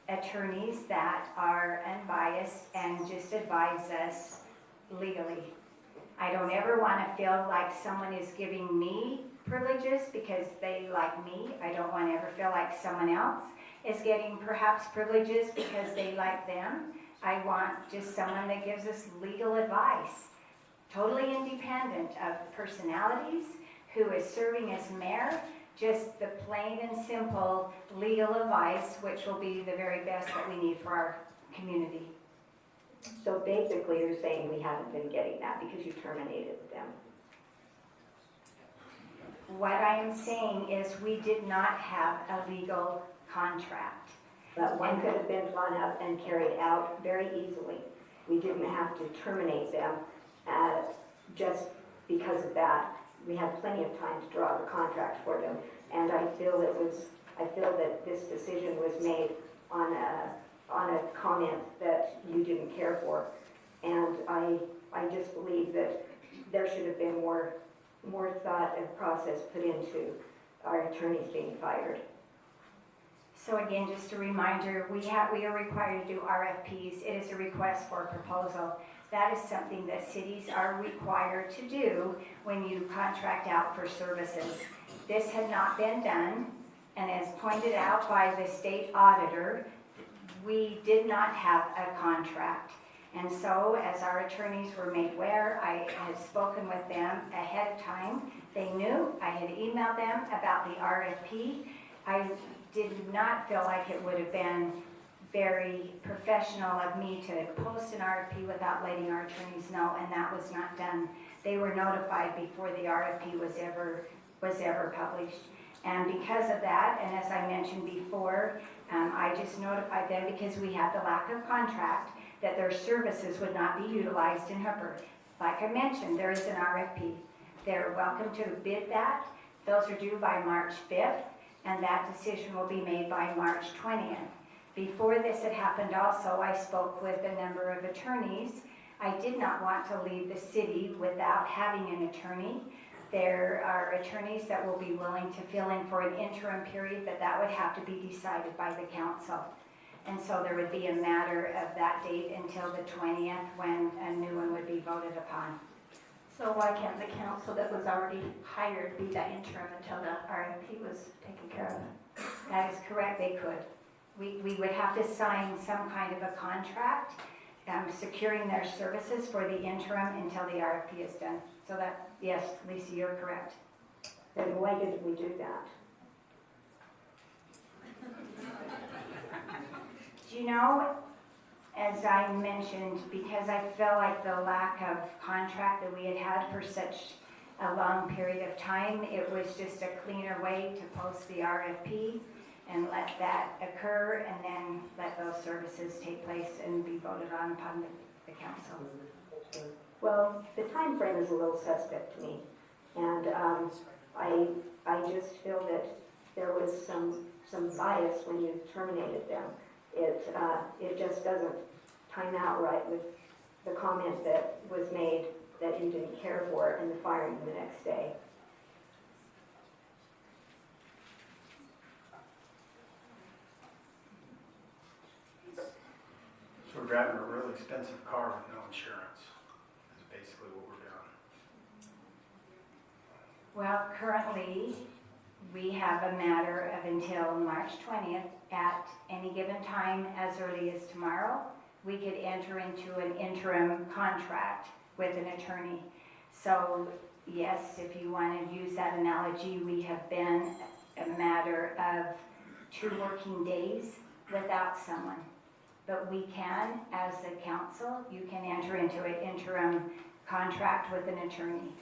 attorneys that are unbiased and just advise us legally. I don't ever want to feel like someone is giving me privileges because they like me. I don't want to ever feel like someone else is getting perhaps privileges because they like them. I want just someone that gives us legal advice, totally independent of personalities, who is serving as mayor, just the plain and simple legal advice, which will be the very best that we need for our community. So basically, you're saying we haven't been getting that because you terminated them. What I am saying is we did not have a legal contract. But one could have been drawn up and carried out very easily. We didn't have to terminate them just because of that. We had plenty of time to draw the contract for them, and I feel that this decision was made on a comment that you didn't care for, and I just believe that there should have been more thought and process put into our attorneys being fired. So again, just a reminder, we are required to do RFPs. It is a request for proposal. That is something that cities are required to do when you contract out for services. This had not been done, and as pointed out by the state auditor, we did not have a contract. And so, as our attorneys were made aware, I had spoken with them ahead of time. They knew. I had emailed them about the RFP. I did not feel like it would have been very professional of me to post an RFP without letting our attorneys know, and that was not done. They were notified before the RFP was ever published. And because of that, and as I mentioned before, I just notified them because we had the lack of contract that their services would not be utilized in Hooper. Like I mentioned, there is an RFP. They're welcome to bid that. Those are due by March 5th, and that decision will be made by March 20th. Before this had happened also, I spoke with a number of attorneys. I did not want to leave the city without having an attorney. There are attorneys that will be willing to fill in for an interim period, but that would have to be decided by the council. And so there would be a matter of that date until the 20th when a new one would be voted upon. So why can't the council that was already hired be that interim until the RFP was taken care of? That is correct, they could. We would have to sign some kind of a contract, securing their services for the interim until the RFP is done. So that, yes, Lisa, you're correct. Then why didn't we do that? Do you know, as I mentioned, because I feel like the lack of contract that we had had for such a long period of time, it was just a cleaner way to post the RFP and let that occur and then let those services take place and be voted on upon the council. Well, the time frame is a little suspect to me, and I just feel that there was some bias when you terminated them. It just doesn't time out right with the comment that was made that you didn't care for and the firing the next day. So we're driving a really expensive car with no insurance, is basically what we're doing. Well, currently, we have a matter of until March 20th. At any given time, as early as tomorrow, we could enter into an interim contract with an attorney. So, yes, if you want to use that analogy, we have been a matter of 2 working days without someone. But we can, as a council, you can enter into an interim contract with an attorney.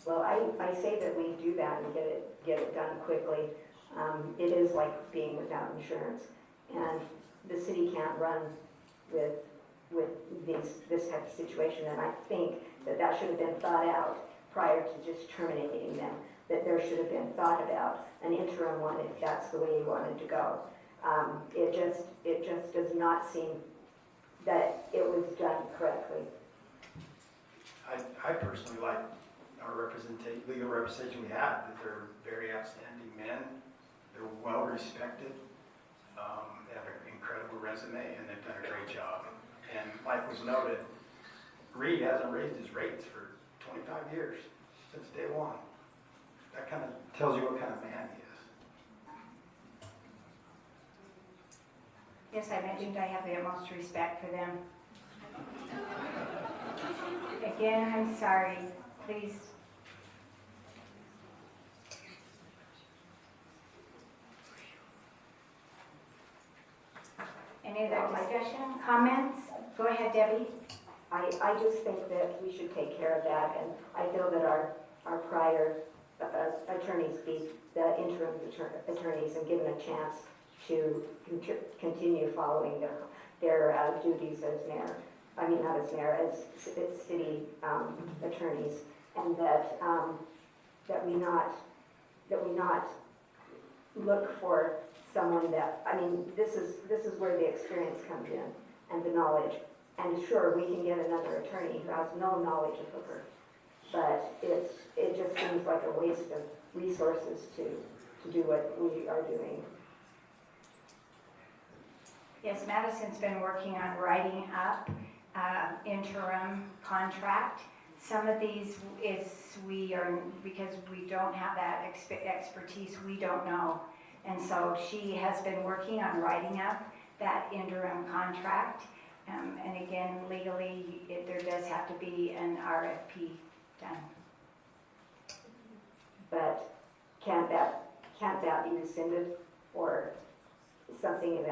Well, I say that we do that and get it done quickly. It is like being without insurance, and the city can't run with this type of situation. And I think that should have been thought out prior to just terminating them. That there should have been thought about an interim one if that's the way you wanted to go. It just does not seem that it was done correctly. I personally like our legal representation we have, that they're very outstanding men, they're well respected, they have an incredible resume, and they've done a great job. And like was noted, Reed hasn't raised his rates for 25 years, since day one. That kind of tells you what kind of man he is. Yes, I mentioned I have the utmost respect for them. Again, I'm sorry. Please. Any other discussion, comments? Go ahead, Debbie. I just think that we should take care of that, and I feel that our prior attorneys be the interim attorneys and given a chance to continue following their duties as mayor. I mean, not as mayor, as city attorneys, and that we not look for someone that, I mean, this is where the experience comes in and the knowledge. And sure, we can get another attorney who has no knowledge of Hooper, but it just seems like a waste of resources to do what we are doing. Yes, Madison's been working on writing up interim contract. Some of these because we don't have that expertise, we don't know. And so she has been working on writing up that interim contract. And again, legally, there does have to be an RFP done. But can't that be rescinded, or something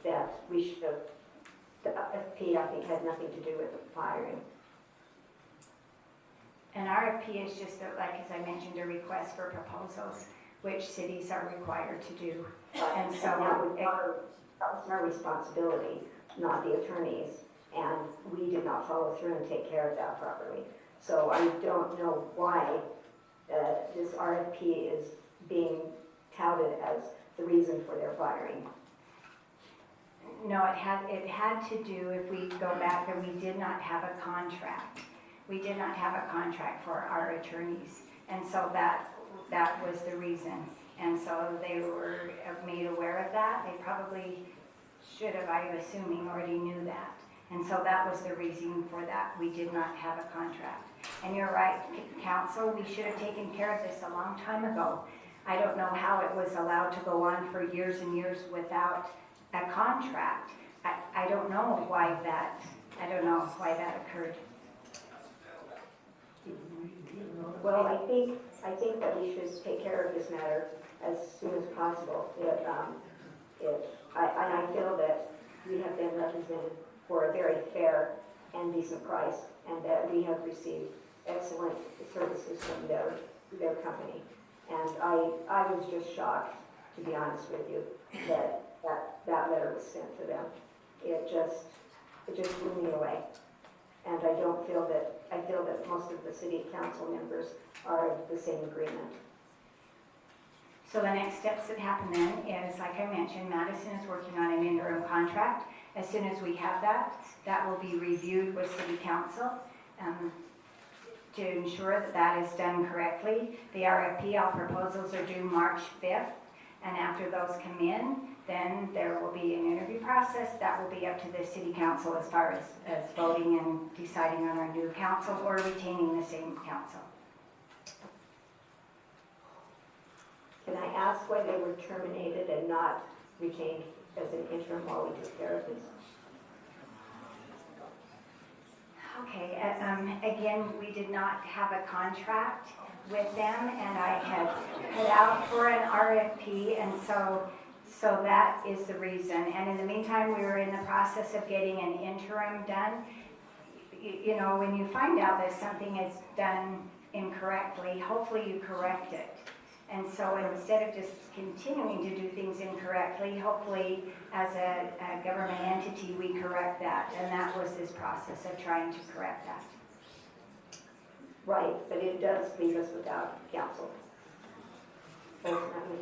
that we should have? The RFP, I think, had nothing to do with the firing. An RFP is just, like as I mentioned, a request for proposals, which cities are required to do. And so that was our responsibility, not the attorneys, and we did not follow through and take care of that properly. So I don't know why this RFP is being touted as the reason for their firing. No, it had to do, if we go back, that we did not have a contract. We did not have a contract for our attorneys, and so that was the reason. And so they were made aware of that. They probably should have, I'm assuming, already knew that. And so that was the reason for that. We did not have a contract. And you're right, council, we should have taken care of this a long time ago. I don't know how it was allowed to go on for years and years without a contract. I I don't know why that occurred. Well, I think that we should take care of this matter as soon as possible. I feel that we have been represented for a very fair and decent price, and that we have received excellent services from their company. And I was just shocked, to be honest with you, that letter was sent to them. It just blew me away. And I feel that most of the city council members are of the same agreement. So the next steps that happen then is, like I mentioned, Madison is working on an interim contract. As soon as we have that will be reviewed with city council to ensure that that is done correctly. The RFP, all proposals are due March 5th, and after those come in, then there will be an interview process. That will be up to the city council as far as voting and deciding on our new council or retaining the same council. Can I ask why they were terminated and not retained as an interim while we took care of this? Okay, again, we did not have a contract with them, and I had put out for an RFP, and so that is the reason. And in the meantime, we were in the process of getting an interim done. You know, when you find out that something is done incorrectly, hopefully you correct it. And so instead of just continuing to do things incorrectly, hopefully as a government entity, we correct that. And that was this process of trying to correct that. Right, but it does leave us without council. Ultimately.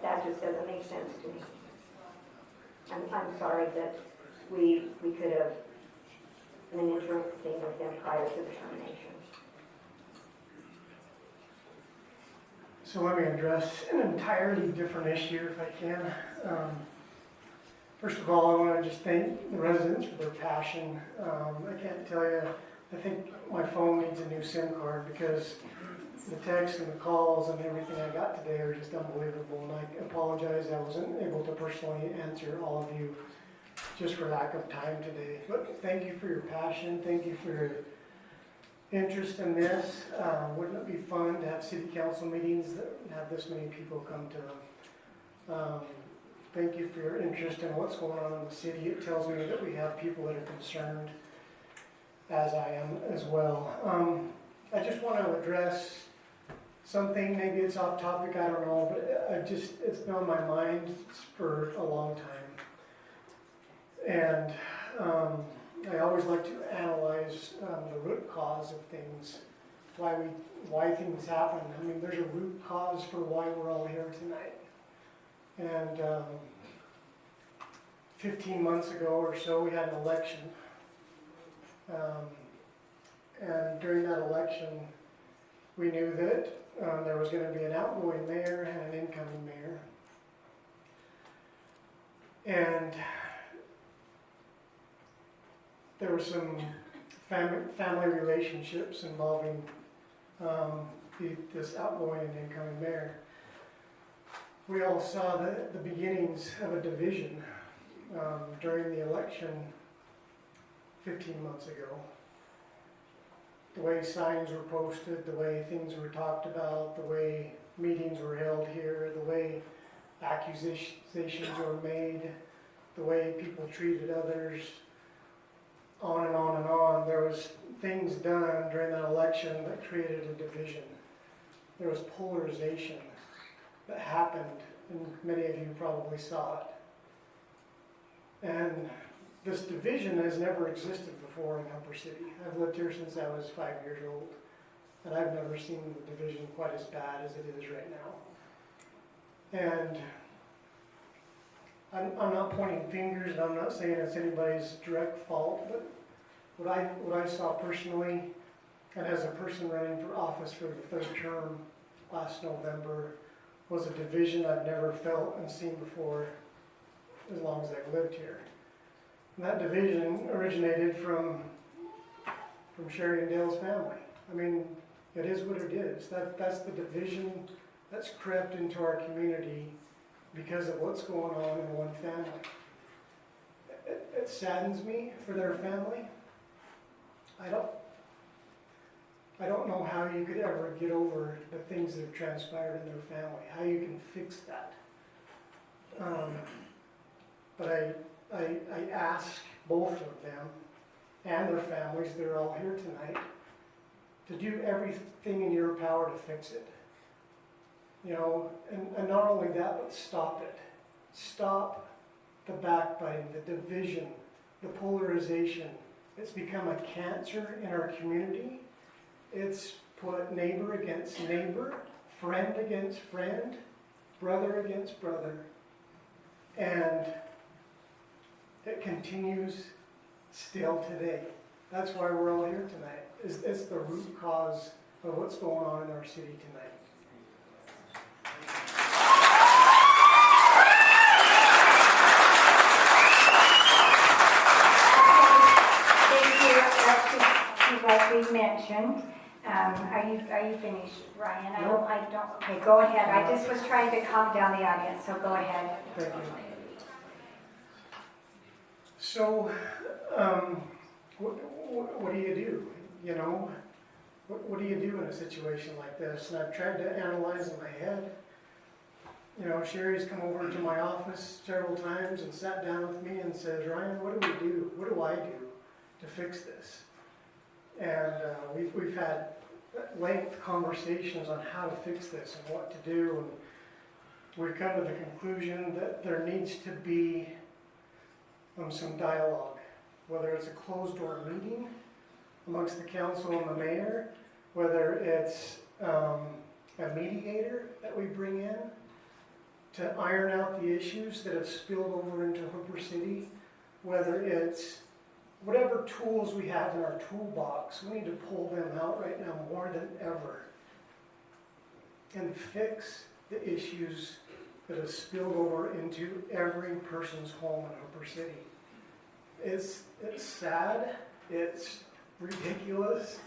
That just doesn't make sense to me. I'm sorry that we could have an interim thing with them prior to the termination. So let me address an entirely different issue if I can. First of all, I want to just thank the residents for their passion. I can't tell you, I think my phone needs a new SIM card because the texts and the calls and everything I got today are just unbelievable. And I apologize I wasn't able to personally answer all of you just for lack of time today. But thank you for your passion. Thank you for your interest in this. Wouldn't it be fun to have city council meetings that have this many people come to them? Thank you for your interest in what's going on in the city. It tells me that we have people that are concerned, as I am as well. I just want to address something, maybe it's off topic, I don't know, but it's been on my mind for a long time. And I always like to analyze the root cause of things, why things happen. I mean, there's a root cause for why we're all here tonight. And 15 months ago or so, we had an election. And during that election, we knew that there was going to be an outgoing mayor and an incoming mayor. And there were some family relationships involving this outgoing and incoming mayor. We all saw the beginnings of a division during the election 15 months ago. The way signs were posted, the way things were talked about, the way meetings were held here, the way accusations were made, the way people treated others, on and on and on. There was things done during that election that created a division. There was polarization that happened, and many of you probably saw it. And this division has never existed before in Upper City. I've lived here since I was 5 years old, and I've never seen the division quite as bad as it is right now. And I'm not pointing fingers, and I'm not saying it's anybody's direct fault, but what I saw personally, and as a person running for office for the third term last November, was a division I've never felt and seen before as long as I've lived here. And that division originated from Sherry and Dale's family. I mean, it is what it is. That's the division that's crept into our community because of what's going on in one family. It saddens me for their family. I don't know how you could ever get over the things that have transpired in their family, how you can fix that. But I ask both of them and their families, they're all here tonight, to do everything in your power to fix it. You know, and not only that, but stop it. Stop the backbiting, the division, the polarization. It's become a cancer in our community. It's put neighbor against neighbor, friend against friend, brother against brother. And it continues still today. That's why we're all here tonight. It's the root cause of what's going on in our city tonight. Like we mentioned, are you finished, Ryan? I don't, okay, go ahead. I just was trying to calm down the audience, so go ahead. Thank you. So, what do you do? You know, what do you do in a situation like this? And I've tried to analyze in my head. You know, Sherry's come over to my office several times and sat down with me and says, Ryan, what do we do? What do I do to fix this? And we've had lengthy conversations on how to fix this and what to do. And we've come to the conclusion that there needs to be some dialogue, whether it's a closed door meeting amongst the council and the mayor, whether it's a mediator that we bring in to iron out the issues that have spilled over into Hooper City, whether it's whatever tools we have in our toolbox, we need to pull them out right now more than ever and fix the issues that have spilled over into every person's home in Hooper City. It's sad, it's ridiculous,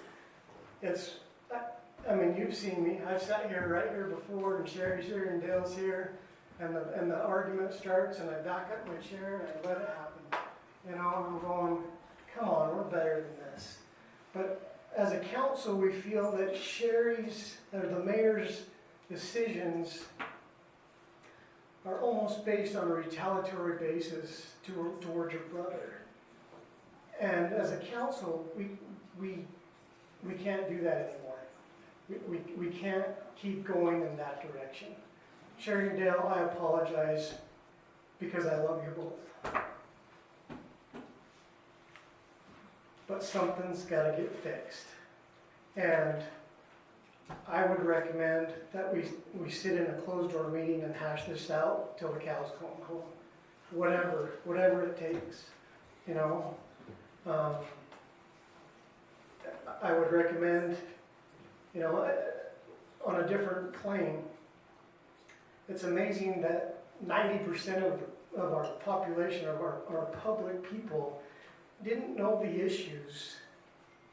I mean, you've seen me, I've sat here right here before, and Sherry's here and Dale's here, and the argument starts, and I back up my chair and I let it happen. You know, I'm going, come on, we're better than this. But as a council, we feel that Sherry's, or the mayor's decisions are almost based on a retaliatory basis towards your brother. And as a council, we can't do that anymore. We can't keep going in that direction. Sherry and Dale, I apologize because I love you both. But something's got to get fixed. And I would recommend that we sit in a closed door meeting and hash this out till the cows come home. Whatever it takes, you know. I would recommend, you know, on a different plane, it's amazing that 90% of our population, of our public people, didn't know the issues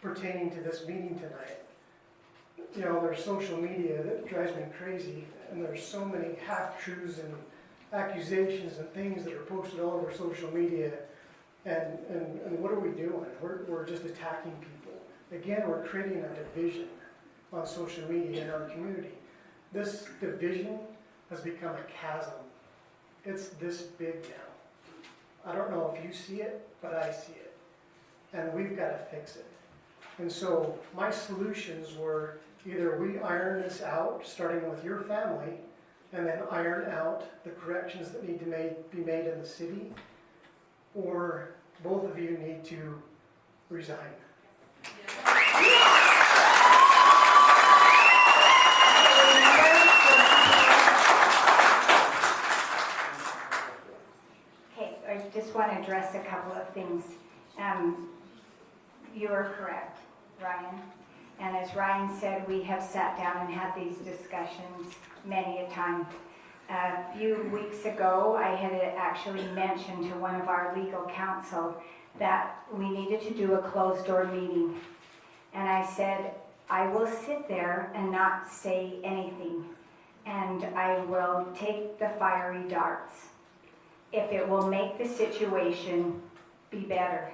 pertaining to this meeting tonight. You know, there's social media that drives me crazy, and there's so many half-truths and accusations and things that are posted all over social media. And what are we doing? We're just attacking people. Again, we're creating a division on social media in our community. This division has become a chasm. It's this big now. I don't know if you see it, but I see it. And we've got to fix it. And so my solutions were either we iron this out, starting with your family, and then iron out the corrections that need to be made in the city, or both of you need to resign. Okay, I just want to address a couple of things. You're correct, Ryan. And as Ryan said, we have sat down and had these discussions many a time. A few weeks ago, I had actually mentioned to one of our legal counsel that we needed to do a closed door meeting. And I said, I will sit there and not say anything. and I will take the fiery darts if it will make the situation be better.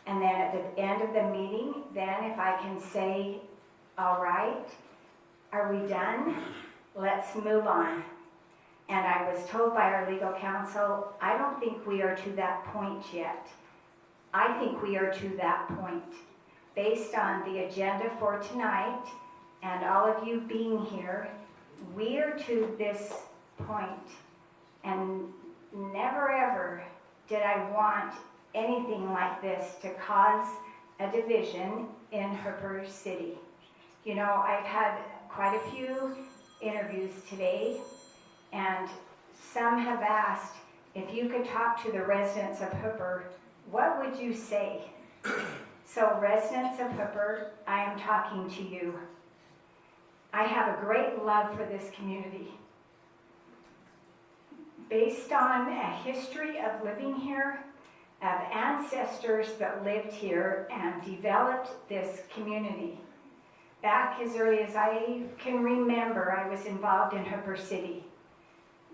And then at the end of the meeting, then if I can say, all right, are we done? Let's move on. And I was told by our legal counsel, I don't think we are to that point yet. I think we are to that point. Based on the agenda for tonight and all of you being here, we are to this point. And never ever did I want anything like this to cause a division in Hooper City. You know, I've had quite a few interviews today, and some have asked if you could talk to the residents of Hooper, what would you say? So residents of Hooper, I am talking to you. I have a great love for this community. Based on a history of living here, of ancestors that lived here and developed this community. Back as early as I can remember, I was involved in Hooper City.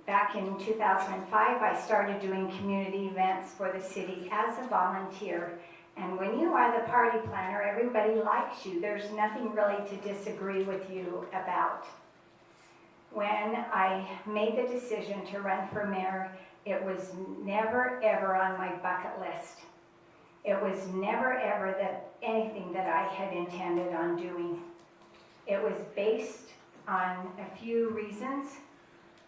Back in 2005, I started doing community events for the city as a volunteer. And when you are the party planner, everybody likes you. There's nothing really to disagree with you about. When I made the decision to run for mayor, it was never ever on my bucket list. It was never ever anything that I had intended on doing. It was based on a few reasons.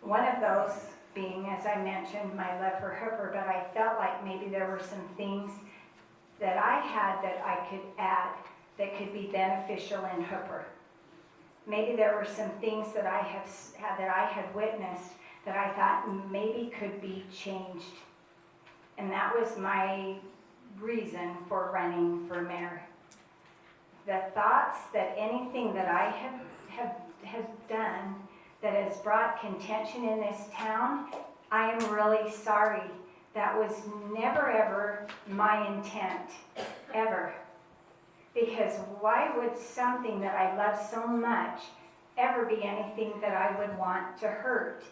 One of those being, as I mentioned, my love for Hooper, but I felt like maybe there were some things that I had that I could add that could be beneficial in Hooper. Maybe there were some things that I had witnessed that I thought maybe could be changed. And that was my reason for running for mayor. The thoughts that anything that I have done that has brought contention in this town, I am really sorry. That was never ever my intent, ever. Because why would something that I love so much ever be anything that I would want to hurt?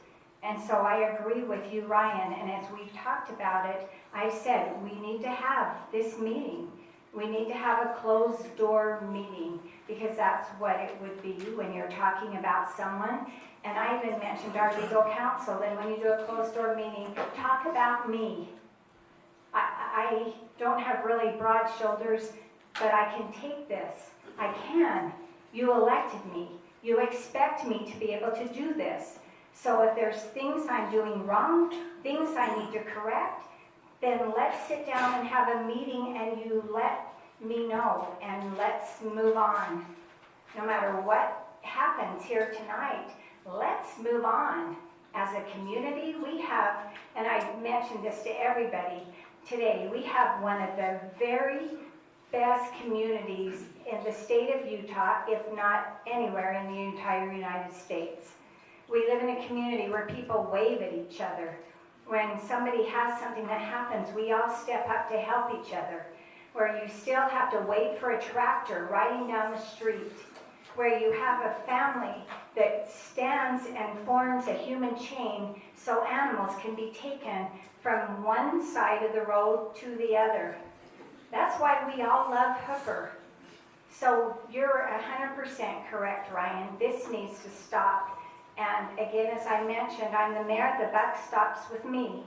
And so I agree with you, Ryan, and as we've talked about it, I said we need to have this meeting. We need to have a closed door meeting, because that's what it would be when you're talking about someone. And I even mentioned our legal counsel, and when you do a closed door meeting, talk about me. I don't have really broad shoulders, but I can take this. I can. You elected me. You expect me to be able to do this. So if there's things I'm doing wrong, things I need to correct, then let's sit down and have a meeting and you let me know, and let's move on. No matter what happens here tonight, let's move on. As a community, we have, and I mentioned this to everybody today, we have one of the very best communities in the state of Utah, if not anywhere in the entire United States. We live in a community where people wave at each other. When somebody has something that happens, we all step up to help each other. Where you still have to wait for a tractor riding down the street. Where you have a family that stands and forms a human chain so animals can be taken from one side of the road to the other. That's why we all love Hooper. So you're 100% correct, Ryan. This needs to stop. And again, as I mentioned, I'm the mayor. The buck stops with me.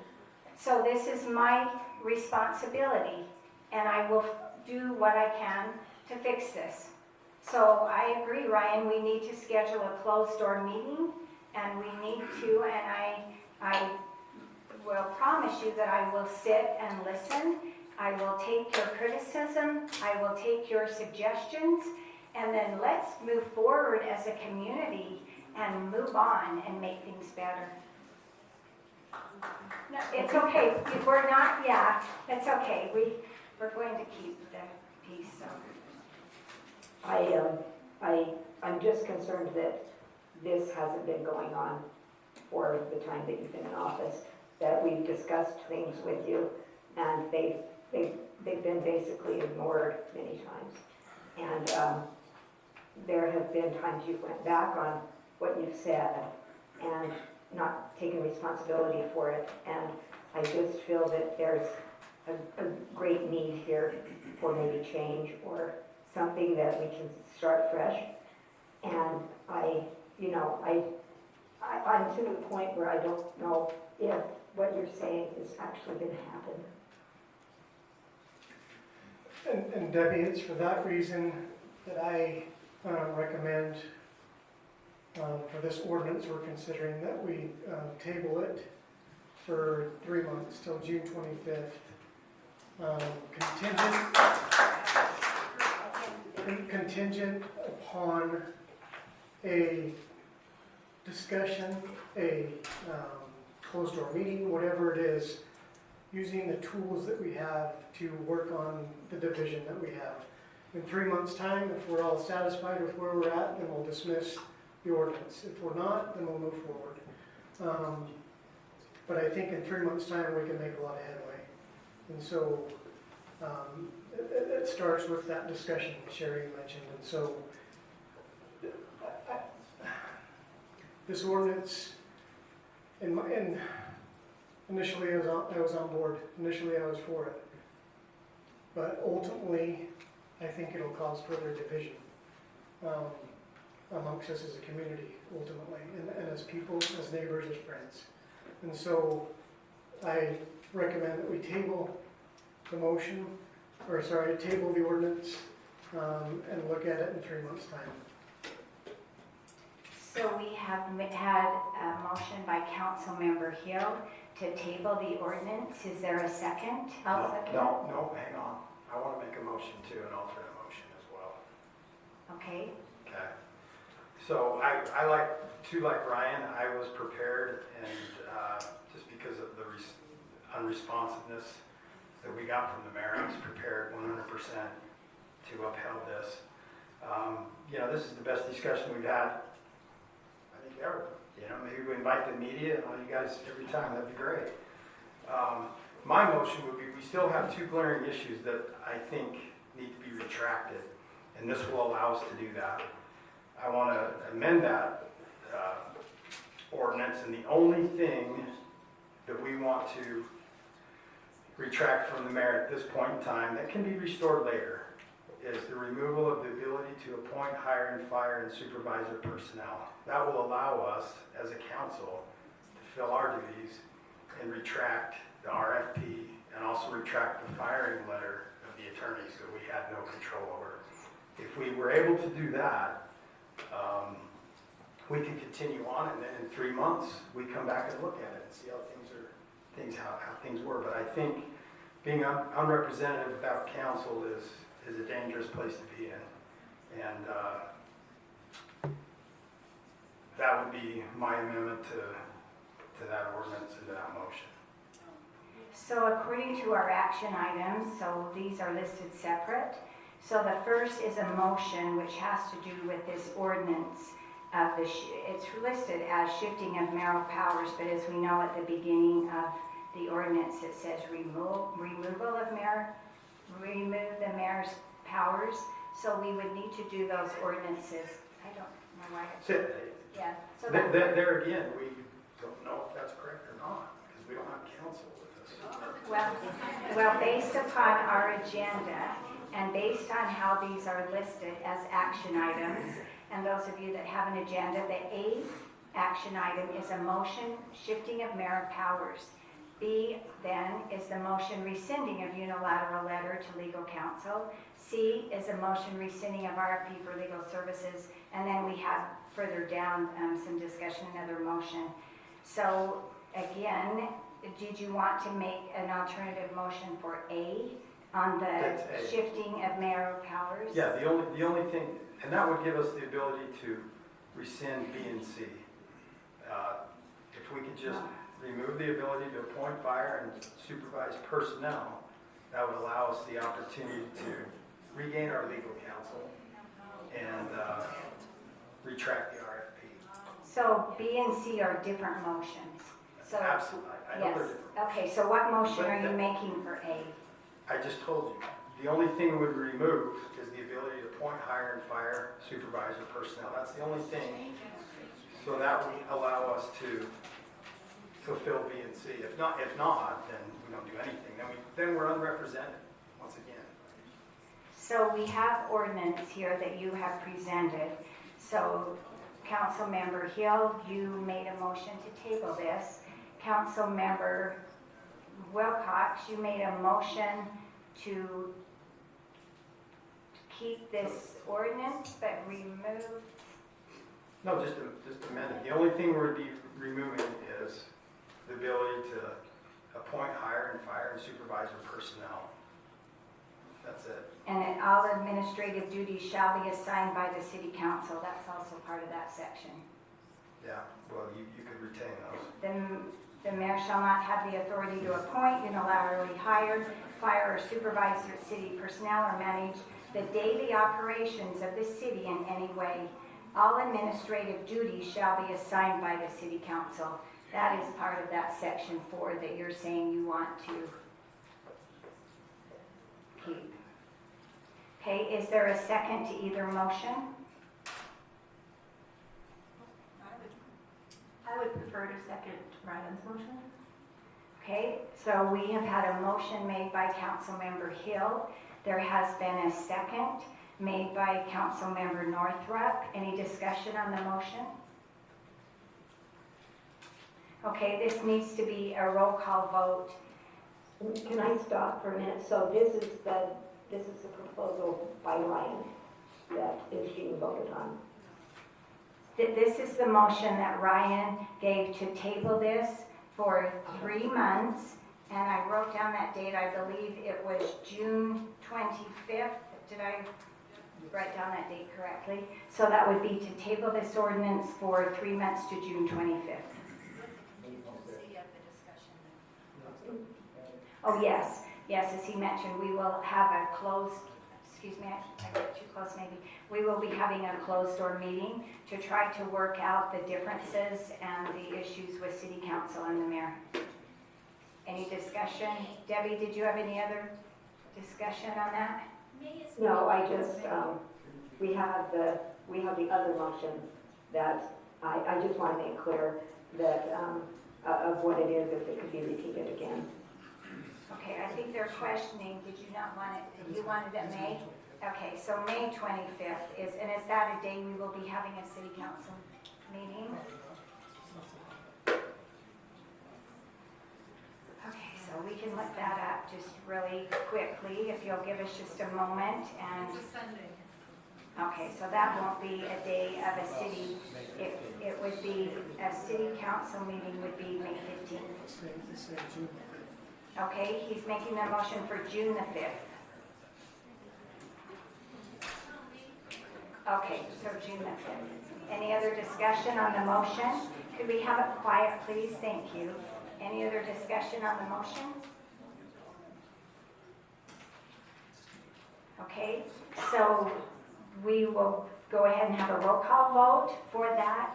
So this is my responsibility. And I will do what I can to fix this. So I agree, Ryan, we need to schedule a closed-door meeting, and we need to, and I will promise you that I will sit and listen. I will take your criticism, I will take your suggestions, and then let's move forward as a community and move on and make things better. No, it's okay, we're not, yeah, it's okay. We're going to keep the peace, so. I'm just concerned that this hasn't been going on for the time that you've been in office, that we've discussed things with you, and they've been basically ignored many times. And there have been times you went back on what you've said, and not taking responsibility for it. And I just feel that there's a great need here for maybe change or something that we can start fresh. And I'm to the point where I don't know if what you're saying is actually going to happen. And Debbie, it's for that reason that I recommend for this ordinance, we're considering that we table it for 3 months till June 25th. Contingent upon a discussion, a closed door meeting, whatever it is, using the tools that we have to work on the division that we have. In 3 months' time, if we're all satisfied with where we're at, then we'll dismiss the ordinance. If we're not, then we'll move forward. But I think in 3 months' time, we can make a lot of headway. And so it starts with that discussion Sherry mentioned. And so this ordinance, initially I was on board. Initially I was for it. But ultimately, I think it'll cause further division amongst us as a community, ultimately, and as people, as neighbors, as friends. And so I recommend that we table the table the ordinance and look at it in 3 months' time. So we have had a motion by Councilmember Hill to table the ordinance. Is there a second? I'll second. No, hang on. I want to make a motion too, an alternate motion as well. Okay. Okay. So I like Ryan, I was prepared, and just because of the unresponsiveness that we got from the mayor, I was prepared 100% to upheld this. This is the best discussion we've had, I think, ever. Maybe we invite the media and all you guys every time, that'd be great. My motion would be, we still have 2 glaring issues that I think need to be retracted, and this will allow us to do that. I want to amend that ordinance, and the only thing that we want to retract from the mayor at this point in time that can be restored later is the removal of the ability to appoint, hire, and fire and supervisor personnel. That will allow us as a council to fill our duties and retract the RFP and also retract the firing letter of the attorneys that we had no control over. If we were able to do that, we can continue on, and then in 3 months we come back and look at it and see how things were. But I think being unrepresentative without council is a dangerous place to be in, and that would be my amendment to that ordinance and to that motion. So according to our action items, so these are listed separate. So the first is a motion which has to do with this ordinance. It's listed as shifting of mayoral powers, but as we know at the beginning of the ordinance, it says removal of remove the mayor's powers. So we would need to do those ordinances. I don't know why. Yeah. So There again, we don't know if that's correct or not, because we don't have council with us. Well, based upon our agenda and based on how these are listed as action items, and those of you that have an agenda, the A action item is a motion shifting of mayor powers. B then is the motion rescinding of unilateral letter to legal counsel. C is a motion rescinding of RFP for legal services. And then we have further down some discussion, another motion. So again, did you want to make an alternative motion for A on the That's A. shifting of mayoral powers? Yeah, the only thing, and that would give us the ability to rescind B and C. If we could just remove the ability to appoint, fire, and supervise personnel, that would allow us the opportunity to regain our legal counsel and retract the RFP. So B and C are different motions. So Absolutely, I know yes. they're different. Okay, so what motion But are you the- making for A? I just told you, the only thing we would remove is the ability to appoint, hire, and fire supervisor personnel. That's the only thing. So that would allow us to fulfill B and C. If not, then we don't do anything. Then we're unrepresented, once again. So we have ordinance here that you have presented. So Councilmember Hill, you made a motion to table this. Councilmember Wilcox, you made a motion to keep this ordinance but remove. No, just a minute. The only thing we'd be removing is the ability to appoint, hire, and fire and supervisor personnel. That's it. And that all administrative duties shall be assigned by the city council. That's also part of that section. Yeah, well, you could retain those. Then the mayor shall not have the authority to appoint, unilaterally hire, fire, or supervise city personnel or manage the daily operations of the city in any way. All administrative duties shall be assigned by the city council. That is part of that section 4 that you're saying you want to keep. Okay, is there a second to either motion? I would prefer to second Ryan's motion. Okay, so we have had a motion made by Councilmember Hill. There has been a second made by Councilmember Northrup. Any discussion on the motion? Okay, this needs to be a roll call vote. Can I stop for a minute? So this is the proposal by Ryan that is being voted on. This is the motion that Ryan gave to table this for 3 months. And I wrote down that date, I believe it was June 25th. Did I write down that date correctly? So that would be to table this ordinance for 3 months to June 25th. Oh, yes, as he mentioned, we will have a closed, excuse me, I got too close maybe. We will be having a closed door meeting to try to work out the differences and the issues with city council and the mayor. Any discussion? Debbie, did you have any other discussion on that? No, I just, we have the other motion that I just want to make clear that, of what it is, if it could be repeated again. Okay, I think they're questioning, did you not want it, you wanted it May? Okay, so May 25th is that a day we will be having a city council meeting? Okay, so we can look that up just really quickly, if you'll give us just a moment, and. It's a Sunday. Okay, so that won't be a day of a city, it would be, a city council meeting would be May 15th. Okay, he's making the motion for June the 5th. Okay, so June the 5th. Any other discussion on the motion? Could we have it quiet, please? Thank you. Any other discussion on the motion? Okay, so we will go ahead and have a roll call vote for that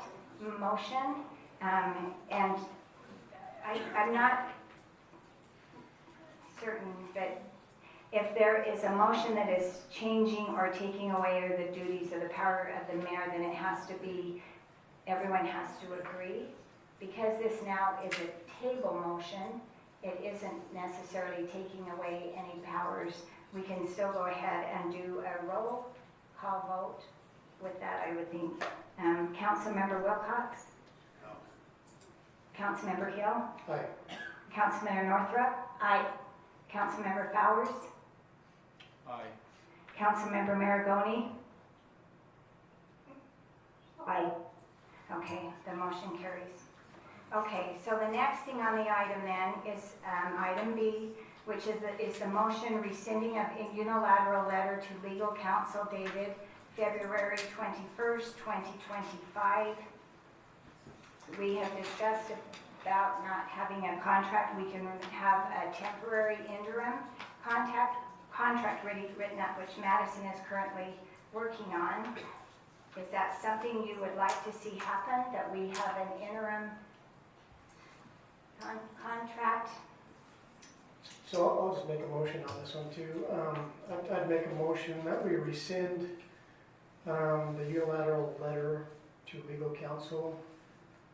motion. And I'm not certain, but if there is a motion that is changing or taking away the duties or the power of the mayor, then it has to be, everyone has to agree. Because this now is a table motion, it isn't necessarily taking away any powers. We can still go ahead and do a roll call vote with that, I would think. Councilmember Wilcox? No. Councilmember Hill? Aye. Councilmember Northrup? Aye. Councilmember Bowers? Aye. Councilmember Maragoni? Aye. Okay, the motion carries. Okay, so the next thing on the item then is item B, which is the motion rescinding of a unilateral letter to legal counsel dated February 21st, 2025. We have discussed about not having a contract. We can have a temporary interim contract written up, which Madison is currently working on. Is that something you would like to see happen, that we have an interim contract? So I'll just make a motion on this one too. I'd make a motion that we rescind the unilateral letter to legal counsel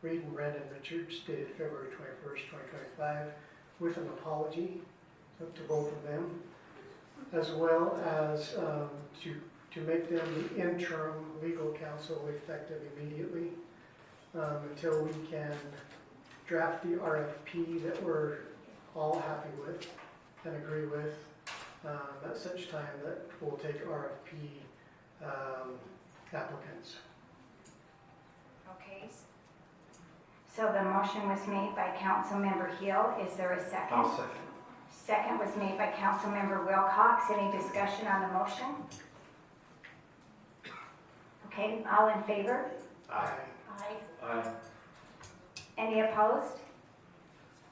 Reed and Brandon Richards, dated February 21st, 2025, with an apology to both of them, as well as to make them the interim legal counsel effective immediately until we can draft the RFP that we're all happy with and agree with at such time that we'll take RFP applicants. Okay. So the motion was made by Councilmember Hill. Is there a second? I'll second. Second was made by Councilmember Wilcox. Any discussion on the motion? Okay, all in favor? Aye. Aye. Aye. Any opposed?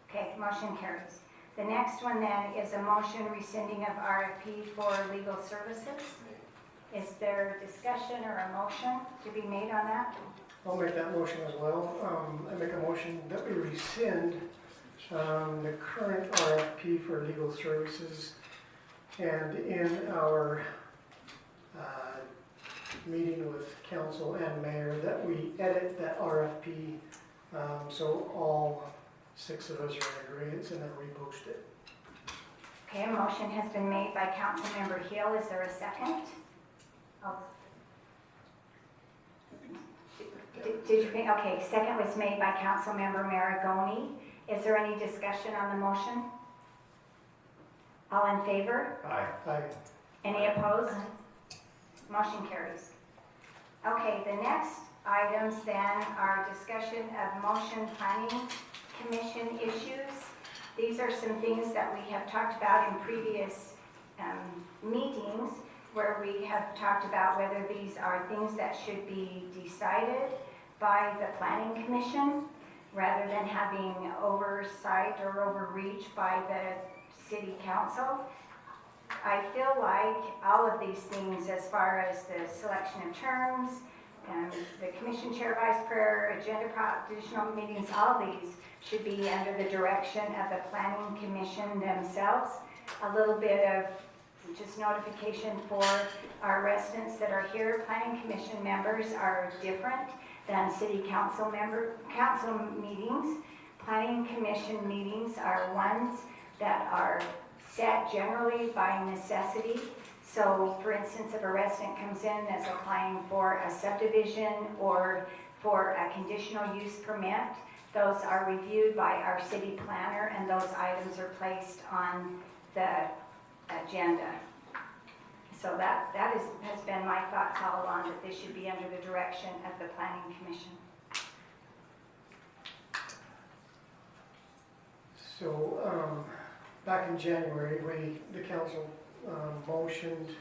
Okay, motion carries. The next one then is a motion rescinding of RFP for legal services. Is there discussion or a motion to be made on that? I'll make that motion as well. I make a motion that we rescind the current RFP for legal services, and in our meeting with council and mayor, that we edit that RFP so all 6 of us are in agreement, and then repost it. Okay, a motion has been made by Councilmember Hill. Is there a second? Oh. Did you think, okay, second was made by Councilmember Maragoni. Is there any discussion on the motion? All in favor? Aye. Aye. Any opposed? Motion carries. Okay, the next items then are discussion of motion planning commission issues. These are some things that we have talked about in previous meetings, where we have talked about whether these are things that should be decided by the planning commission rather than having oversight or overreach by the city council. I feel like all of these things, as far as the selection of terms, and the commission chair, vice chair, agenda additional meetings, all these should be under the direction of the planning commission themselves. A little bit of just notification for our residents that are here. Planning commission members are different than city council meetings. Planning commission meetings are ones that are set generally by necessity. So for instance, if a resident comes in that's applying for a subdivision or for a conditional use permit, those are reviewed by our city planner, and those items are placed on the agenda. So that has been my thoughts all along, that this should be under the direction of the planning commission. So back in January, the council motioned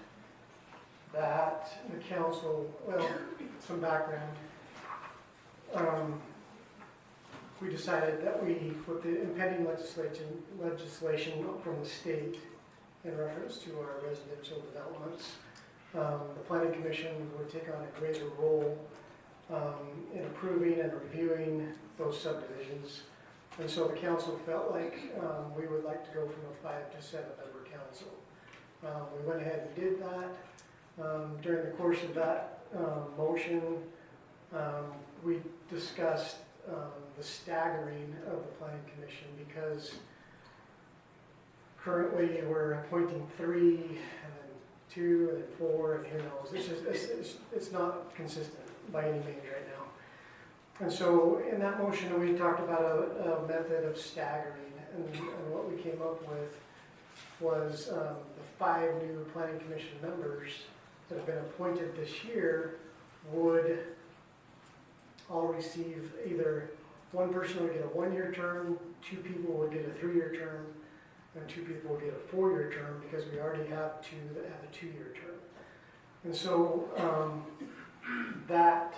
that the council, well, some background. We decided that with the impending legislation from the state in reference to our residential developments, the planning commission would take on a greater role in approving and reviewing those subdivisions. And so the council felt like we would like to go from a 5 to 7 member council. We went ahead and did that. During the course of that motion, we discussed the staggering of the planning commission, because currently we're appointing 3 and then 2 and then 4 and who knows. It's not consistent by any means right now. And so in that motion we talked about a method of staggering, and what we came up with was the 5 new planning commission members that have been appointed this year would all receive either one person would get a 1-year term, 2 people would get a 3-year term, and 2 people would get a 4-year term, because we already have 2 that have a 2-year term. And so that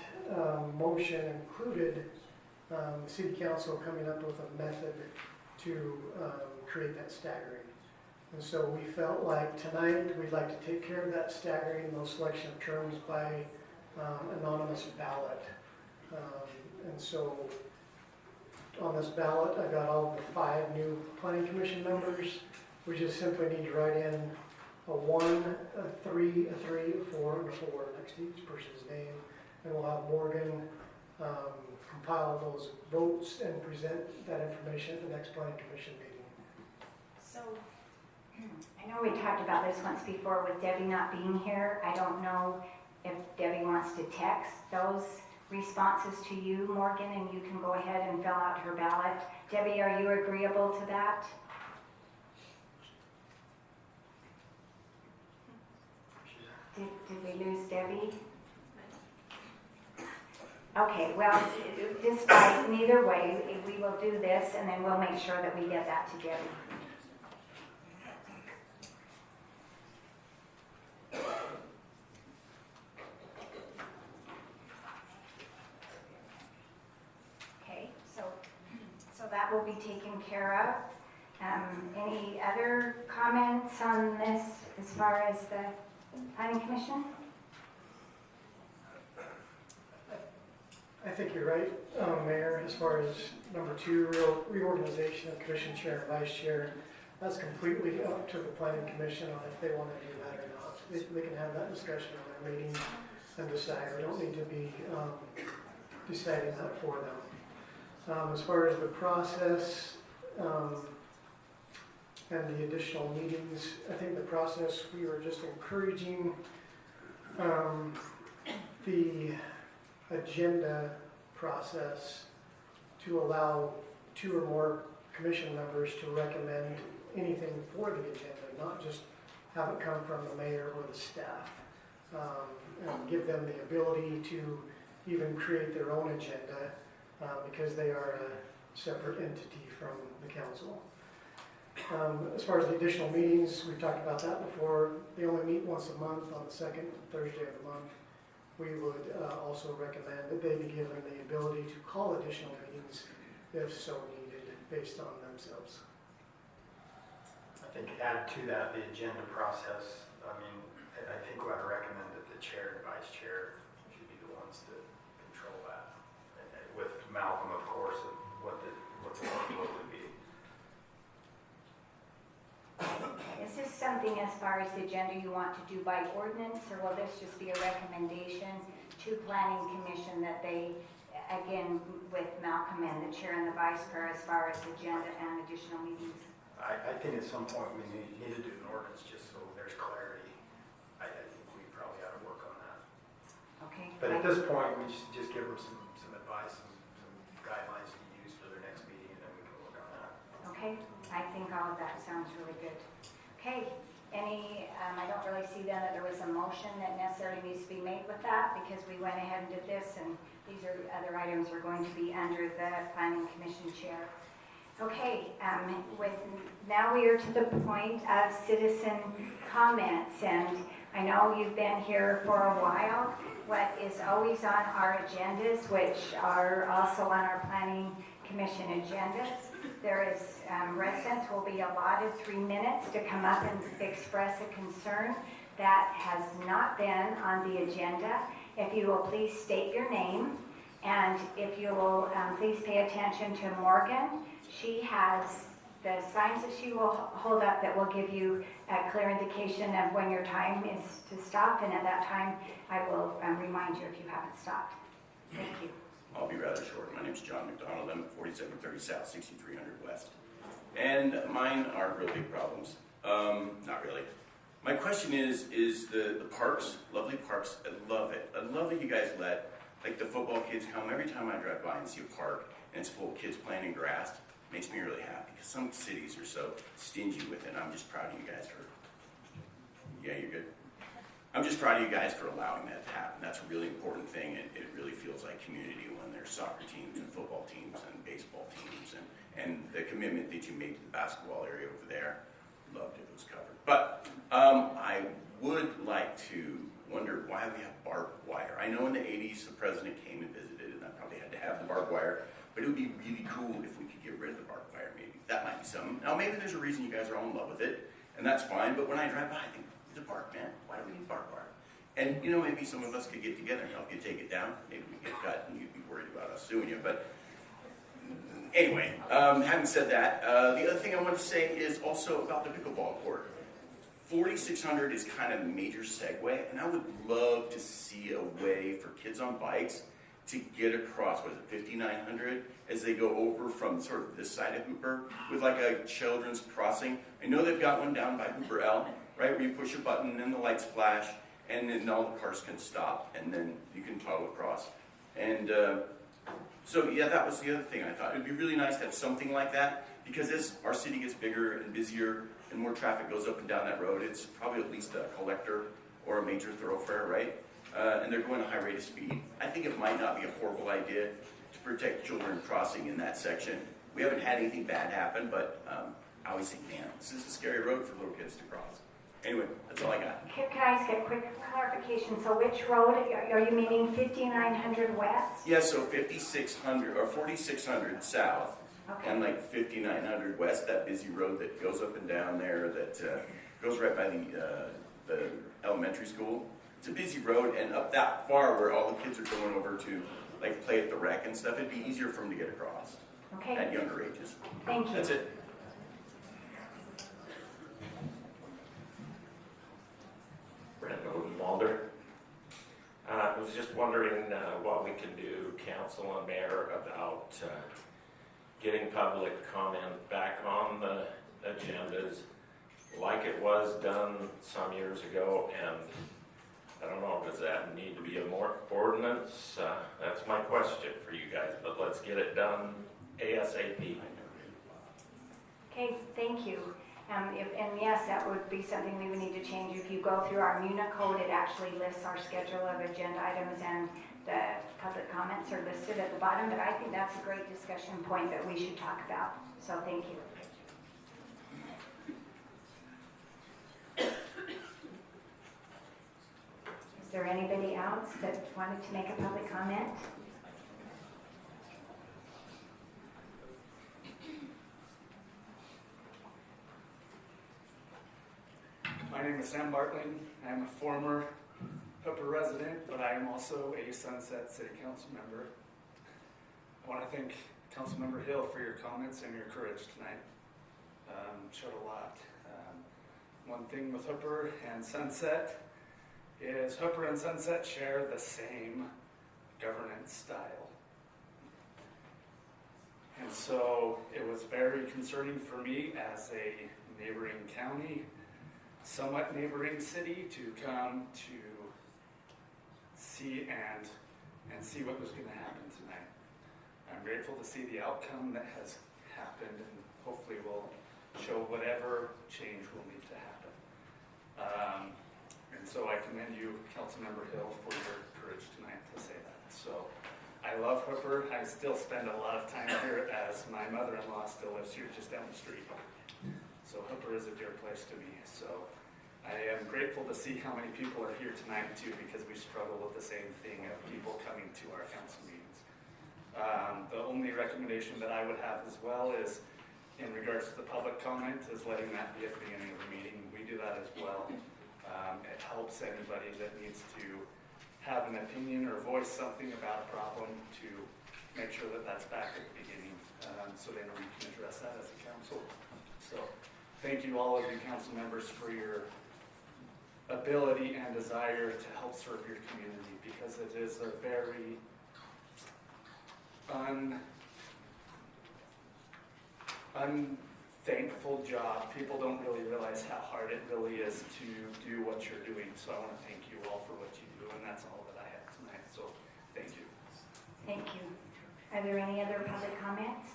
motion included the city council coming up with a method to create that staggering. And so we felt like tonight we'd like to take care of that staggering, those selection of terms by anonymous ballot. And so on this ballot, I got all the 5 new planning commission members. We just simply need to write in a 1, a 3, a 3, a 4, and a 4 next to each person's name. And we'll have Morgan compile those votes and present that information at the next planning commission meeting. So, I know we talked about this once before with Debbie not being here. I don't know if Debbie wants to text those responses to you, Morgan, and you can go ahead and fill out her ballot. Debbie, are you agreeable to that? Did we lose Debbie? Okay, well, despite neither way, we will do this and then we'll make sure that we get that to Debbie. Okay, so that will be taken care of. Any other comments on this as far as the planning commission? I think you're right, Mayor, as far as number 2, reorganization of commission chair and vice chair. That's completely up to the planning commission on if they want to do that or not. They can have that discussion in their meeting and decide. We don't need to be deciding that for them. As far as the process and the additional meetings, I think the process, we were just encouraging the agenda process to allow 2 or more commission members to recommend anything for the agenda, not just have it come from the mayor or the staff, and give them the ability to even create their own agenda because they are a separate entity from the council. As far as the additional meetings, we've talked about that before. They only meet once a month on the second Thursday of the month. We would also recommend that they be given the ability to call additional meetings if so needed, based on themselves. I think add to that the agenda process. I mean, I think we ought to recommend that the chair and vice chair should be the ones that control that. With Malcolm, of course, of what the workload would be. Is this something as far as the agenda you want to do by ordinance, or will this just be a recommendation to planning commission that they, again, with Malcolm and the chair and the vice chair as far as agenda and additional meetings? I think at some point we need to do an ordinance just so there's clarity. I think we probably ought to work on that. Okay. But at this point, we just give them some advice and some guidelines to use for their next meeting, and then we can work on that. Okay, I think all of that sounds really good. Okay, I don't really see then that there was a motion that necessarily needs to be made with that because we went ahead and did this, and these are other items are going to be under the planning commission chair. Okay, now we are to the point of citizen comments, and I know you've been here for a while. What is always on our agendas, which are also on our planning commission agendas, there is residents will be allotted 3 minutes to come up and express a concern that has not been on the agenda. If you will please state your name, and if you will please pay attention to Morgan. She has the signs that she will hold up that will give you a clear indication of when your time is to stop, and at that time I will remind you if you haven't stopped. Thank you. I'll be rather short. My name's John McDonald. I'm at 4730 South, 6300 West. And mine are real big problems. Not really. My question is the parks, lovely parks, I love it. I love that you guys let, like, the football kids come. Every time I drive by and see a park and it's full of kids playing in grass, it makes me really happy because some cities are so stingy with it. I'm just proud of you guys for, yeah, you're good. I'm just proud of you guys for allowing that to happen. That's a really important thing, and it really feels like community when there's soccer teams and football teams and baseball teams, and the commitment that you made to the basketball area over there. Loved it was covered. But I would like to wonder why we have barbed wire. I know in the 80s the president came and visited, and I probably had to have the barbed wire, but it would be really cool if we could get rid of the barbed wire, maybe. That might be something. Now, maybe there's a reason you guys are all in love with it, and that's fine, but when I drive by, I think, the park, man. Why do we need barbed wire? And, you know, maybe some of us could get together and help you take it down. Maybe we get cut and you'd be worried about us suing you. But anyway, having said that, the other thing I want to say is also about the pickleball court. 4600 is kind of a major segue, and I would love to see a way for kids on bikes to get across, what is it, 5900, as they go over from sort of this side of Hooper with like a children's crossing. I know they've got one down by Hooper L, right, where you push a button and the lights flash and then all the cars can stop and then you can toggle across. And so yeah, that was the other thing I thought. It'd be really nice to have something like that, because as our city gets bigger and busier and more traffic goes up and down that road, it's probably at least a collector or a major thoroughfare, right? And they're going a high rate of speed. I think it might not be a horrible idea to protect children crossing in that section. We haven't had anything bad happen, but I always think, man, this is a scary road for little kids to cross. Anyway, that's all I got. Can I ask a quick clarification? So which road, are you meaning 5900 west? Yeah, so 5600 or 4600 south, Okay. and like 5900 west, that busy road that goes up and down there that goes right by the elementary school. It's a busy road, and up that far where all the kids are going over to like play at the rec and stuff, it'd be easier for them to get across Okay, at younger ages. thank you. That's it. Brent Odenwalder. I was just wondering what we can do, council and mayor, about getting public comment back on the agendas like it was done some years ago. And I don't know, does that need to be a more ordinance? That's my question for you guys, but let's get it done ASAP. Okay, thank you. And yes, that would be something we would need to change. If you go through our MUNA code, it actually lists our schedule of agenda items, and the public comments are listed at the bottom, but I think that's a great discussion point that we should talk about. So thank you. Is there anybody else that wanted to make a public comment? My name is Sam Bartling. I am a former Hooper resident, but I am also a Sunset City Council member. I want to thank Councilmember Hill for your comments and your courage tonight. Showed a lot. One thing with Hooper and Sunset is Hooper and Sunset share the same governance style. And so it was very concerning for me as a neighboring county, somewhat neighboring city, to come to see and see what was going to happen tonight. I'm grateful to see the outcome that has happened, and hopefully will show whatever change will need to happen. And so I commend you, Councilmember Hill, for your courage tonight to say that. So I love Hooper. I still spend a lot of time here, as my mother-in-law still lives here just down the street. So Hooper is a dear place to me. So I am grateful to see how many people are here tonight too, because we struggle with the same thing of people coming to our council meetings. The only recommendation that I would have as well is, in regards to the public comment, is letting that be at the beginning of the meeting. We do that as well. It helps anybody that needs to have an opinion or voice something about a problem to make sure that that's back at the beginning, so then we can address that as a council. So thank you, all of you council members, for your ability and desire to help serve your community, because it is a very unthankful job. People don't really realize how hard it really is to do what you're doing. So I want to thank you all for what you do, and that's all that I have tonight. So thank you. Thank you. Are there any other public comments?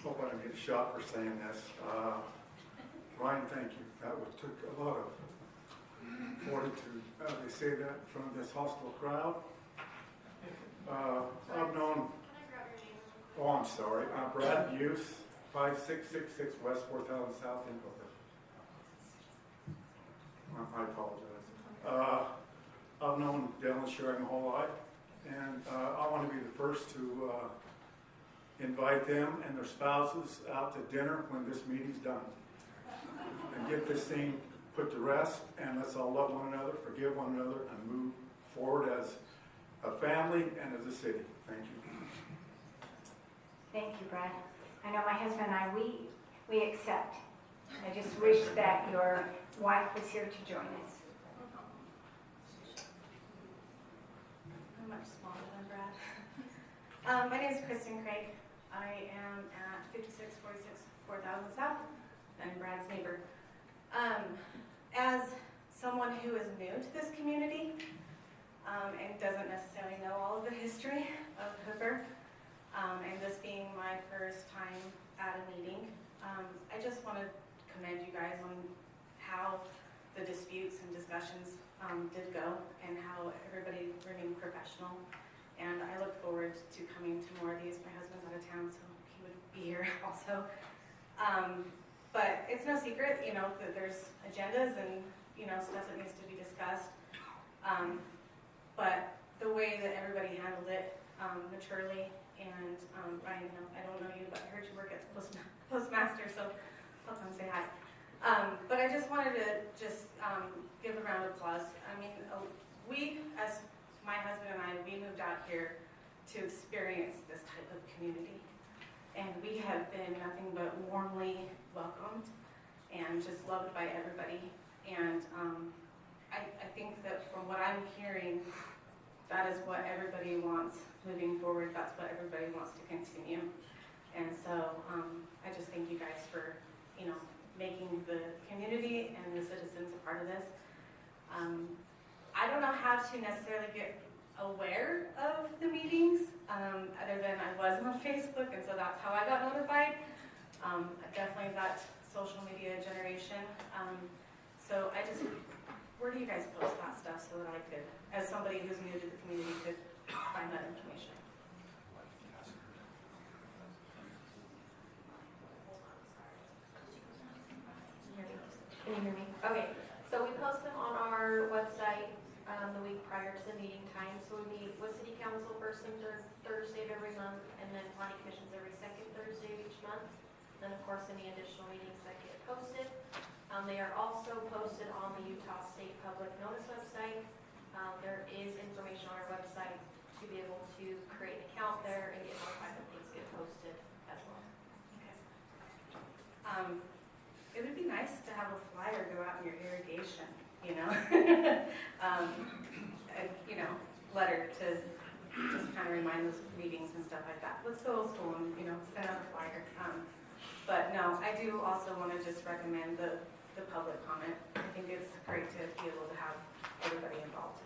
Hope I don't get shot for saying this. Ryan, thank you. That took a lot of fortitude. They say that in front of this hostile crowd. I've known, oh, I'm sorry, Brad Buse, 5666 West 4000 South in Hooper. I apologize. I've known Dylan Sharing my whole life, and I want to be the first to invite them and their spouses out to dinner when this meeting's done, and get this thing put to rest, and let's all love one another, forgive one another, and move forward as a family and as a city. Thank you. Thank you, Brad. I know my husband and I, we accept I just wish that your wife was here to join us. I'm much smaller than Brad. My name is Kristen Craig. I am at 5646 4000 South and Brad's neighbor. As someone who is new to this community and doesn't necessarily know all of the history of Hooper, and this being my first time at a meeting, I just want to commend you guys on how the disputes and discussions did go and how everybody remained professional. And I look forward to coming to more of these. My husband's out of town, so he would be here also. But it's no secret, that there's agendas and, stuff that needs to be discussed. But the way that everybody handled it maturely, and Ryan, I don't know you, but I heard you work at the Postmaster, so I'll come say hi. But I just wanted to give a round of applause. I mean, we, as my husband and I, we moved out here to experience this type of community. And we have been nothing but warmly welcomed and just loved by everybody. And I think that from what I'm hearing, that is what everybody wants moving forward. That's what everybody wants to continue. And so I just thank you guys for, making the community and the citizens a part of this. I don't know how to necessarily get aware of the meetings, other than I was on Facebook, and so that's how I got notified. Definitely that social media generation. So where do you guys post that stuff so that I could, as somebody who's new to the community, could find that information? Can you hear me? Okay, so we post them on our website the week prior to the meeting time. So we meet with City Council first and third Thursday of every month, and then Planning Commission's every second Thursday of each month. Then, of course, any additional meetings that get posted. They are also posted on the Utah State Public Notice website. There is information on our website to be able to create an account there and get notified when things get posted as well. Okay. It would be nice to have a flyer go out in your irrigation, letter to just kind of remind us of meetings and stuff like that. Let's go old school and, send out a flyer. But no, I do also want to just recommend the public comment. I think it's great to be able to have everybody involved.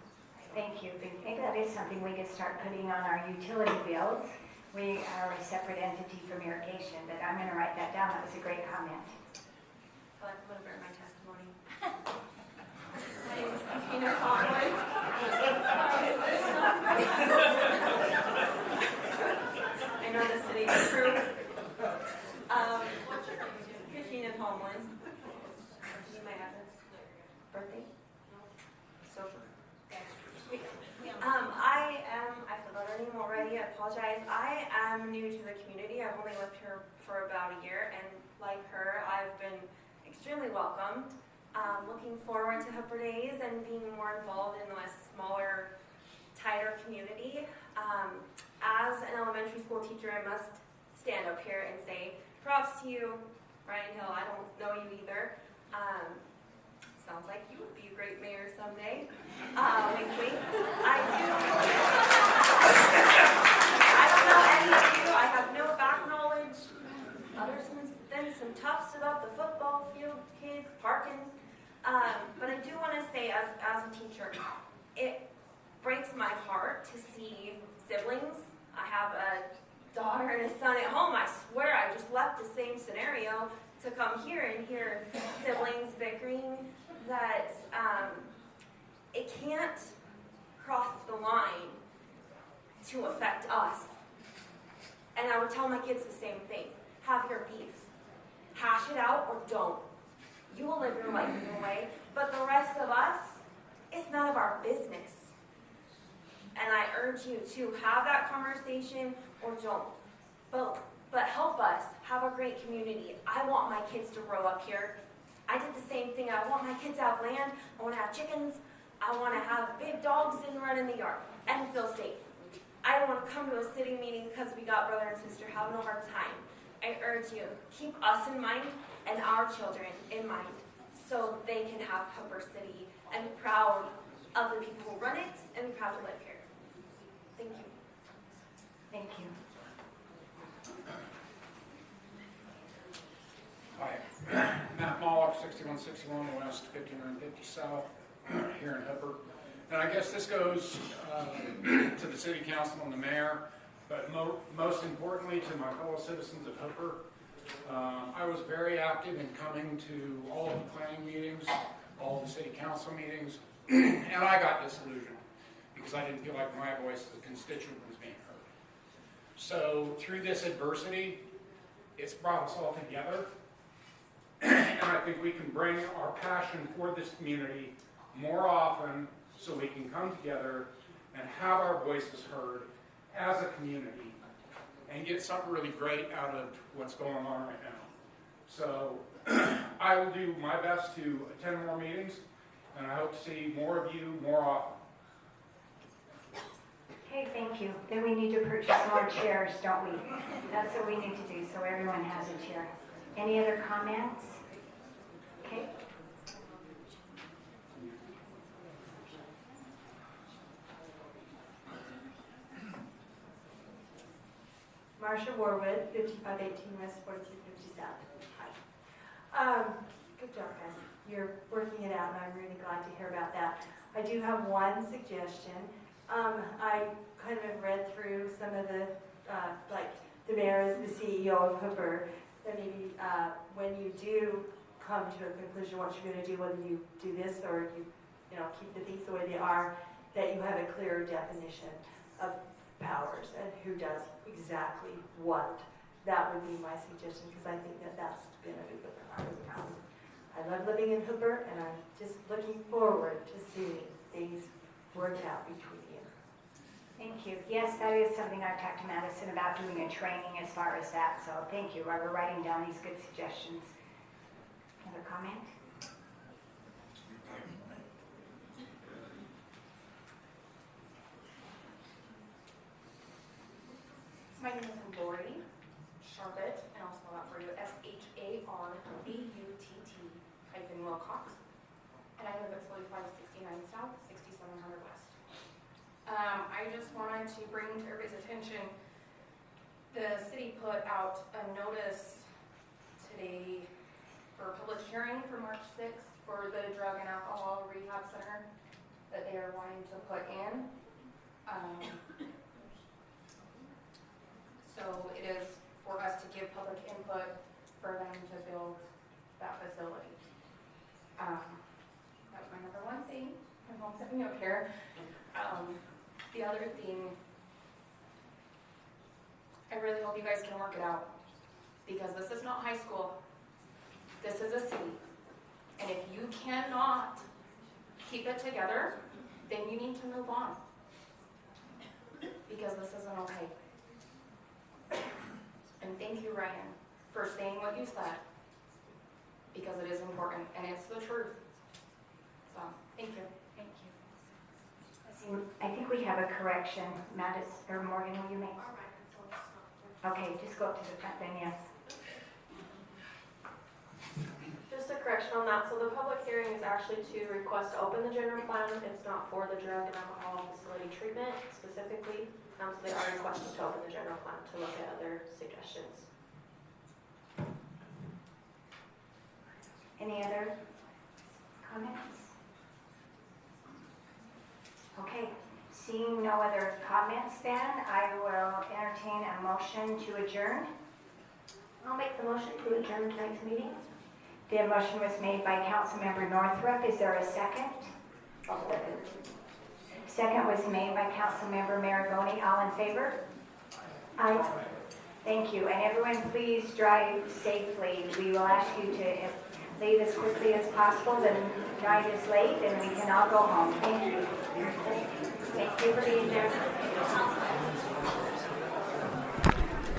Thank you. I think that is something we could start putting on our utility bills. We are a separate entity from irrigation, but I'm going to write that down. That was a great comment. I like a little bit of my testimony. My name is Tina Conway. I know the city crew. Christina Tomlin. You might have this. Birthday? Social. I forgot her name already. I apologize. I am new to the community. I've only lived here for about a year, and like her, I've been extremely welcomed. Looking forward to Hooper Days and being more involved in a smaller, tighter community. As an elementary school teacher, I must stand up here and say props to you, Ryan Hill. I don't know you either. Sounds like you would be a great mayor someday. Wink, wink. I don't know any of you. I have no back knowledge other than some toughs about the football field, kids, parking. But I do want to say, as a teacher, it breaks my heart to see siblings. I have a daughter and a son at home. I swear I just left the same scenario to come here and hear siblings bickering. That it can't cross the line to affect us. And I would tell my kids the same thing. Have your beef. Hash it out or don't. You will live your life in your way, but the rest of us, it's none of our business. And I urge you to have that conversation or don't. But help us have a great community. I want my kids to grow up here. I did the same thing. I want my kids to have land. I want to have chickens. I want to have big dogs and run in the yard and feel safe. I don't want to come to a city meeting because we got brother and sister having a hard time. I urge you, keep us in mind and our children in mind, so they can have Hooper City and be proud of the people who run it and be proud to live here. Thank you. Thank you. Hi, Matt Mollock, 6161 West, 5950 South, here in Hooper. And I guess this goes to the city council and the mayor, but most importantly to my fellow citizens of Hooper. I was very active in coming to all of the planning meetings, all of the city council meetings, and I got disillusioned because I didn't feel like my voice as a constituent was being heard. So through this adversity, it's brought us all together. And I think we can bring our passion for this community more often so we can come together and have our voices heard as a community and get something really great out of what's going on right now. So I will do my best to attend more meetings, and I hope to see more of you more often. Okay, thank you. Then we need to purchase more chairs, don't we? That's what we need to do, so everyone has a chair. Any other comments? Okay. Marsha Warwood, 5518 West, 4250 South. Hi. Good job, guys. You're working it out, and I'm really glad to hear about that. I do have one suggestion. I kind of read through some of the, like, the mayor is the CEO of Hooper, that maybe when you do come to a conclusion what you're going to do, whether you do this or you know, keep the things the way they are, that you have a clearer definition of powers and who does exactly what. That would be my suggestion, because I think that that's going to be what the heart of the town. I love living in Hooper, and I'm just looking forward to seeing things work out between you. Thank you. Yes, that is something I've talked to Madison about, doing a training as far as that, so thank you. We're writing down these good suggestions. Another comment? My name is Lori Charlotte, and I'll spell that for you, SHARBUTT-Wilcox, and I live at 4569 South, 6700 West. I just wanted to bring to everybody's attention, the city put out a notice today for a public hearing for March 6th for the drug and alcohol rehab center that they are wanting to put in. So it is for us to give public input for them to build that facility. That was my number one thing. My mom sent me up here. The other thing, I really hope you guys can work it out, because this is not high school. This is a city. And if you cannot keep it together, then you need to move on, because this isn't okay. And thank you, Ryan, for saying what you said, because it is important, and it's the truth. So, thank you. Thank you. I think we have a correction. Madison, or Morgan, will you make? Okay, just go up to the front then, yes. Just a correction on that, so the public hearing is actually to request to open the general plan. It's not for the drug and alcohol facility treatment specifically. So they are requesting to open the general plan to look at other suggestions. Any other comments? Okay, seeing no other comments then, I will entertain a motion to adjourn. I'll make the motion to adjourn tonight's meeting. The motion was made by Councilmember Northrup. Is there a second? I'll second. Second was made by Councilmember Maragoni. All in favor? Aye. Thank you. And everyone, please drive safely. We will ask you to leave as quickly as possible. The night is late and we can all go home. Thank you. Thank you for being there.